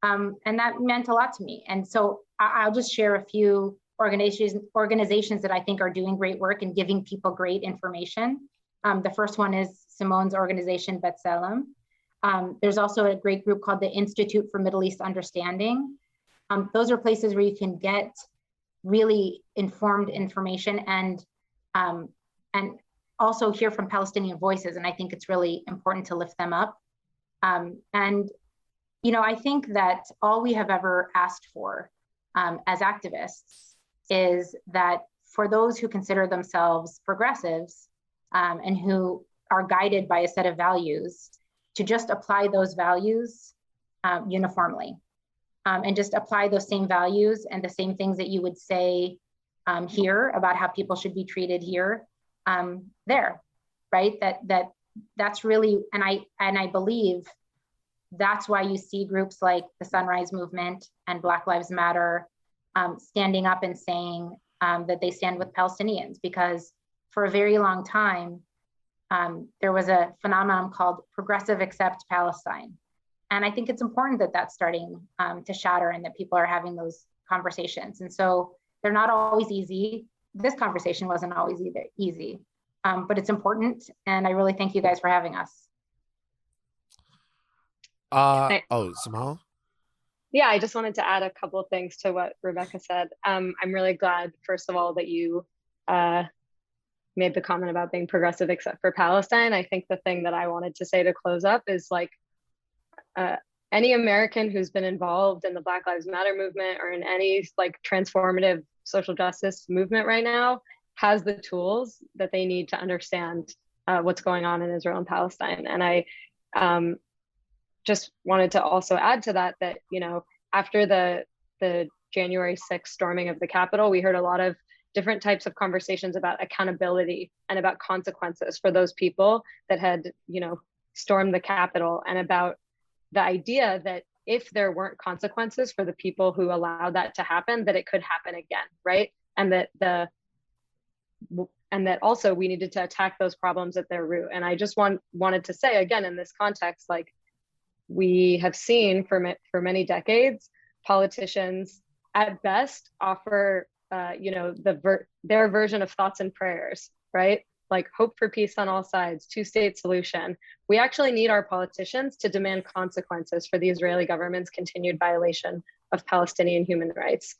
And that meant a lot to me. And so I'll just share a few organizations that I think are doing great work and giving people great information. The first one is Simone's organization, B'Tselem. There's also a great group called the Institute for Middle East Understanding. Those are places where you can get really informed information and also hear from Palestinian voices. And I think it's really important to lift them up. I think that all we have ever asked for as activists is that for those who consider themselves progressives and who are guided by a set of values, to just apply those values uniformly. And just apply those same values and the same things that you would say here about how people should be treated here, there, right? That's really, and I believe that's why you see groups like the Sunrise Movement and Black Lives Matter standing up and saying that they stand with Palestinians, because for a very long time, there was a phenomenon called progressive accept Palestine. And I think it's important that that's starting to shatter and that people are having those conversations. And so they're not always easy. This conversation wasn't always easy, but it's important. And I really thank you guys for having us. Simone? Yeah, I just wanted to add a couple of things to what Rebecca said. I'm really glad, first of all, that you made the comment about being progressive except for Palestine. I think the thing that I wanted to say to close up is like, any American who's been involved in the Black Lives Matter movement or in any like transformative social justice movement right now has the tools that they need to understand what's going on in Israel and Palestine. And I just wanted to also add to that, after the January 6th storming of the Capitol, we heard a lot of different types of conversations about accountability and about consequences for those people that had, stormed the Capitol, and about the idea that if there weren't consequences for the people who allowed that to happen, that it could happen again, right? And that also we needed to attack those problems at their root. And I just wanted to say again, in this context, like, we have seen for many decades, politicians at best offer, their version of thoughts and prayers, right? Like hope for peace on all sides, two-state solution. We actually need our politicians to demand consequences for the Israeli government's continued violation of Palestinian human rights.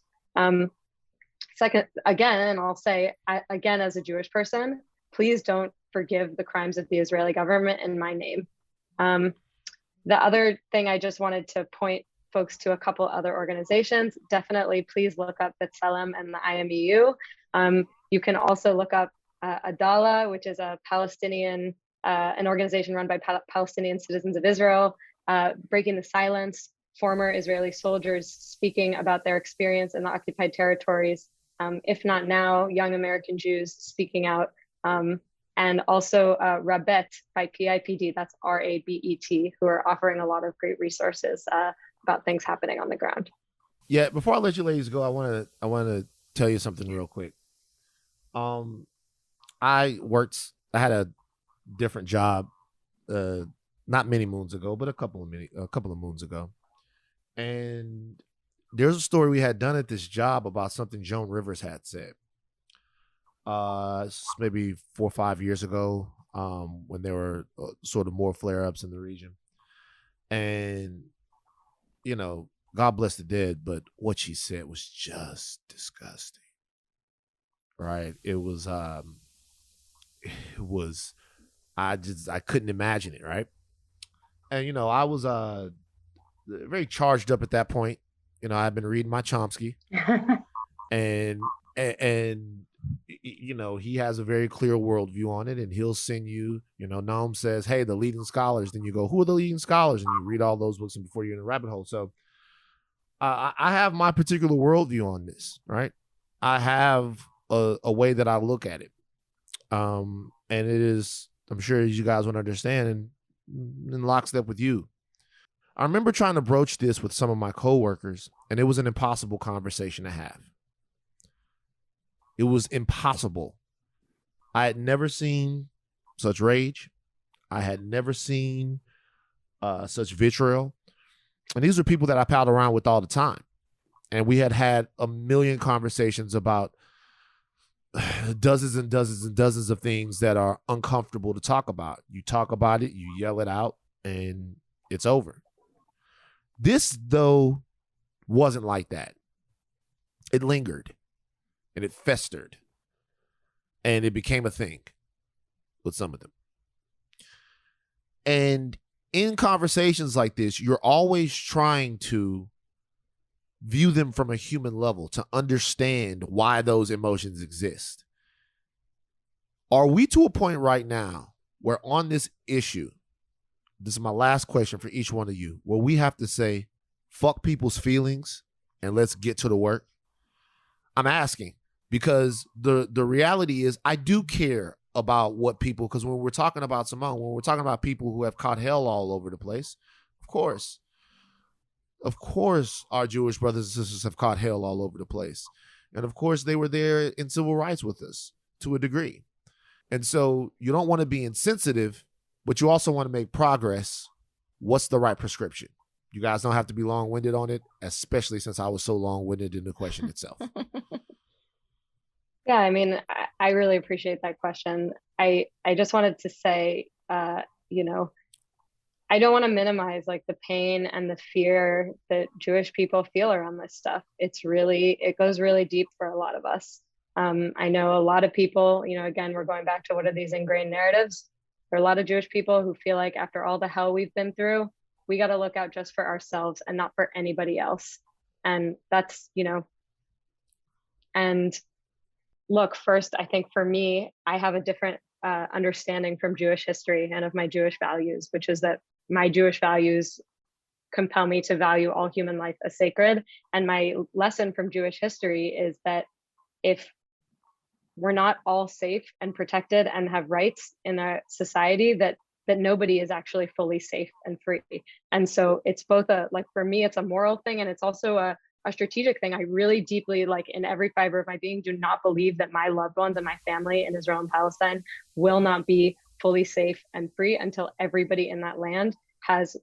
Second, again, and I'll say again, as a Jewish person, please don't forgive the crimes of the Israeli government in my name. The other thing I just wanted to point folks to a couple other organizations. Definitely, please look up B'Tselem and the IMEU. You can also look up Adala, which is a Palestinian, an organization run by Palestinian citizens of Israel, breaking the silence, former Israeli soldiers speaking about their experience in the occupied territories, if not now, young American Jews speaking out, and also Rabet by PIPD, that's RABET, who are offering a lot of great resources about things happening on the ground. Yeah, before I let you ladies go, I want to tell you something real quick. I had a different job, not many moons ago, but a couple of moons ago. And there's a story we had done at this job about something Joan Rivers had said. Maybe 4 or 5 years ago, when there were sort of more flare-ups in the region. And, God bless the dead, but what she said was just disgusting. Right? I couldn't imagine it, right? And, I was very charged up at that point. I've been reading my Chomsky. and he has a very clear worldview on it, and he'll send you, Noam says, hey, the leading scholars. Then you go, who are the leading scholars? And you read all those books before you're in a rabbit hole. So I have my particular worldview on this, right? I have a way that I look at it. And it is, I'm sure you guys would understand, and in lockstep with you. I remember trying to broach this with some of my coworkers, and it was an impossible conversation to have. It was impossible. I had never seen such rage. I had never seen such vitriol. And these are people that I palled around with all the time. And we had a million conversations about dozens and dozens and dozens of things that are uncomfortable to talk about. You talk about it, you yell it out, and it's over. This, though, wasn't like that. It lingered. And it festered. And it became a thing with some of them. And in conversations like this, you're always trying to view them from a human level to understand why those emotions exist. Are we to a point right now where on this issue, this is my last question for each one of you, where we have to say, fuck people's feelings and let's get to the work? I'm asking. Because the reality is I do care about what people, because when we're talking about Simone, when we're talking about people who have caught hell all over the place, of course, our Jewish brothers and sisters have caught hell all over the place. And of course, they were there in civil rights with us to a degree. And so you don't want to be insensitive, but you also want to make progress. What's the right prescription? You guys don't have to be long-winded on it, especially since I was so long-winded in the question itself. Yeah, I mean, I really appreciate that question. I just wanted to say, I don't want to minimize like the pain and the fear that Jewish people feel around this stuff. It goes really deep for a lot of us. I know a lot of people, again, we're going back to what are these ingrained narratives? There are a lot of Jewish people who feel like after all the hell we've been through, we got to look out just for ourselves and not for anybody else. And that's, and look, first, I think for me, I have a different understanding from Jewish history and of my Jewish values, which is that my Jewish values compel me to value all human life as sacred. And my lesson from Jewish history is that if we're not all safe and protected and have rights in a society, that nobody is actually fully safe and free. And so it's both for me, it's a moral thing, and it's also a strategic thing. I really deeply, in every fiber of my being, do not believe that my loved ones and my family in Israel and Palestine will not be fully safe and free until everybody in that land has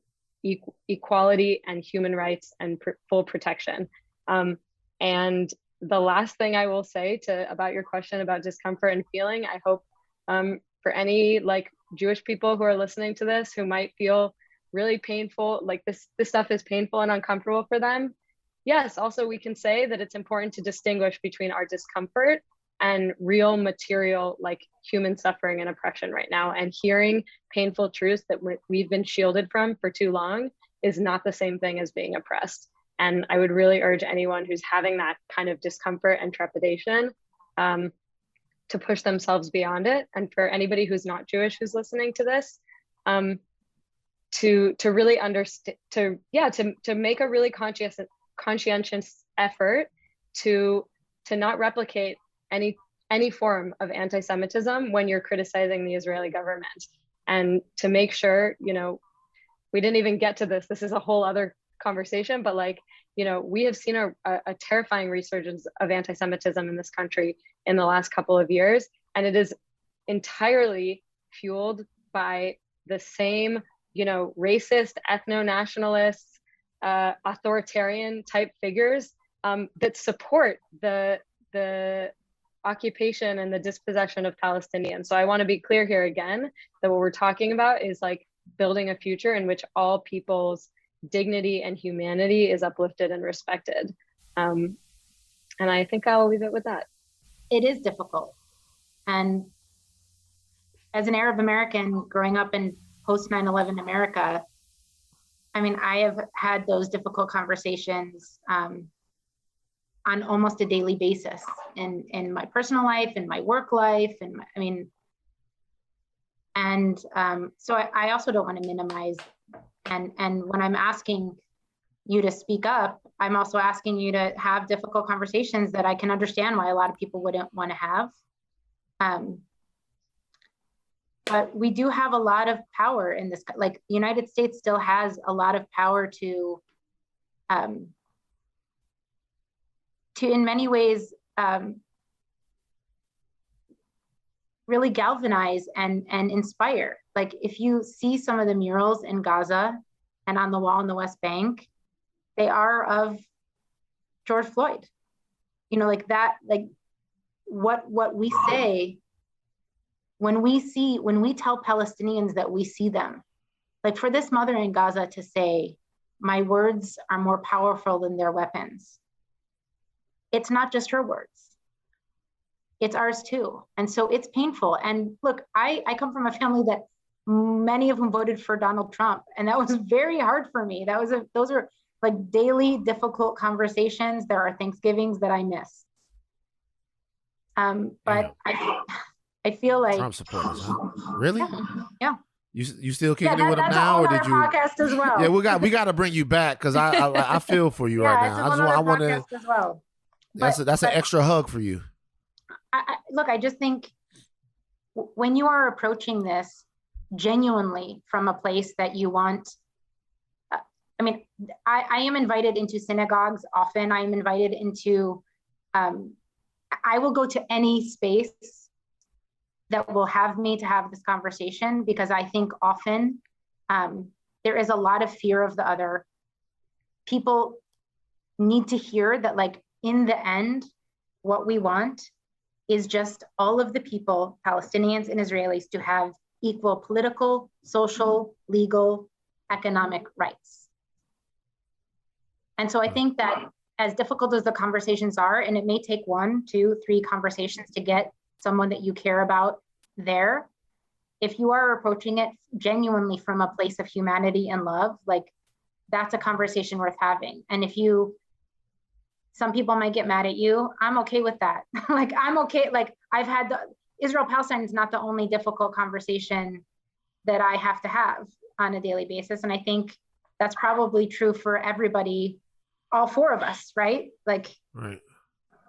equality and human rights and full protection. And the last thing I will say about your question about discomfort and feeling, I hope for any like Jewish people who are listening to this who might feel really painful, like this stuff is painful and uncomfortable for them. Yes, also we can say that it's important to distinguish between our discomfort and real material, like human suffering and oppression right now. And hearing painful truths that we've been shielded from for too long is not the same thing as being oppressed. And I would really urge anyone who's having that kind of discomfort and trepidation to push themselves beyond it. And for anybody who's not Jewish who's listening to this, to really understand, to make a really conscientious effort to not replicate any form of anti-Semitism when you're criticizing the Israeli government, and to make sure, you know, we didn't even get to this. This is a whole other conversation, but like, you know, we have seen a terrifying resurgence of anti-Semitism in this country in the last couple of years, and it is entirely fueled by the same, you know, racist, ethno-nationalist, authoritarian type figures that support the occupation and the dispossession of Palestinians. So I want to be clear here again that what we're talking about is like building a future in which all people's dignity and humanity is uplifted and respected. And I think I'll leave it with that. It is difficult. And as an Arab American growing up in post 9/11 America, I mean, I have had those difficult conversations on almost a daily basis in my personal life, in my work life, so I also don't want to minimize. And when I'm asking you to speak up, I'm also asking you to have difficult conversations that I can understand why a lot of people wouldn't want to have. But we do have a lot of power in this, like the United States still has a lot of power to in many ways, really galvanize and inspire. Like if you see some of the murals in Gaza and on the wall in the West Bank, they are of George Floyd. You know, like that, like what we say when we tell Palestinians that we see them, like for this mother in Gaza to say, my words are more powerful than their weapons. It's not just her words. It's ours too. And so it's painful. And look, I come from a family that many of them voted for Donald Trump. And that was very hard for me. Those are like daily difficult conversations. There are Thanksgivings that I miss. But I feel like Trump supporters, huh? Really? Yeah. You still kicking it with them now, or did you? Podcast as well. Yeah, we got to bring you back because I feel for you right now. I want to. As well. That's an extra hug for you. Look, I just think when you are approaching this genuinely from a place that you want, I mean, I am invited into synagogues often. I am invited into, I will go to any space that will have me to have this conversation, because I think often there is a lot of fear of the other. People need to hear that, like, in the end, what we want is just all of the people, Palestinians and Israelis, to have equal political, social, legal, economic rights. And so I think that as difficult as the conversations are, and it may take 1, 2, 3 conversations to get someone that you care about there, if you are approaching it genuinely from a place of humanity and love, like that's a conversation worth having. And if some people might get mad at you, I'm okay with that. Like, I'm okay. Like, I've had Israel-Palestine is not the only difficult conversation that I have to have on a daily basis. And I think that's probably true for everybody, all 4 of us, right? Like, right.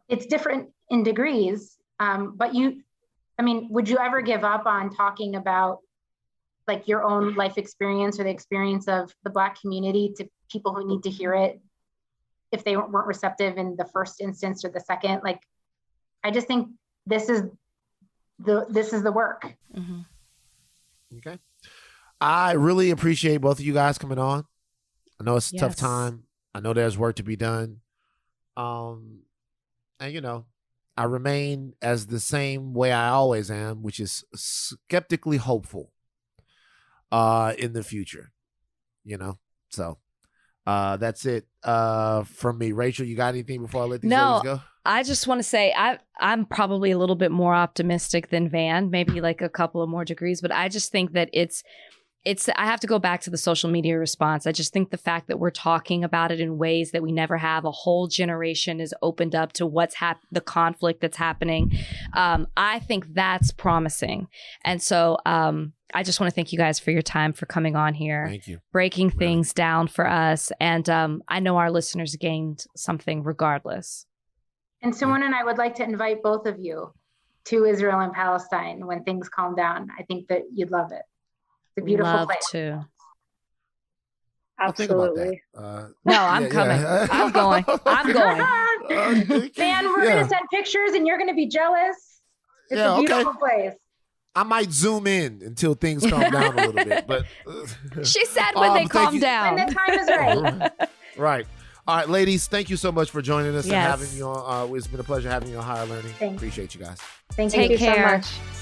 It's different in degrees. But would you ever give up on talking about like your own life experience or the experience of the Black community to people who need to hear it if they weren't receptive in the first instance or the second? Like, I just think this is the work. Mm-hmm. Okay. I really appreciate both of you guys coming on. I know it's a tough Yes. time. I know there's work to be done. And, you know, I remain as the same way I always am, which is skeptically hopeful in the future, you know? So that's it from me. Rachel, you got anything before I let these ladies go? I just want to say I'm probably a little bit more optimistic than Van, maybe like a couple of more degrees, but I just think that it's I have to go back to the social media response. I just think the fact that we're talking about it in ways that we never have, a whole generation is opened up to what's the conflict that's happening. I think that's promising. And so I just want to thank you guys for your time, for coming on here. Thank you. Breaking things down for us. And I know our listeners gained something regardless. And Simone and I would like to invite both of you to Israel and Palestine when things calm down. I think that you'd love it. It's a beautiful Love place. to. I'll think about Absolutely. that. No, I'm coming. I'm going. I'm going. Man, we're going to send pictures and you're going to be jealous. It's a beautiful place. I might zoom in until things calm down a little bit, but She said when they calm down. When the time is right. Right. All right, ladies, thank you so much for joining us Yes. and having you on. It's been a pleasure having you on Higher Learning. Thanks. Appreciate you guys. Thank Take you. care. So much.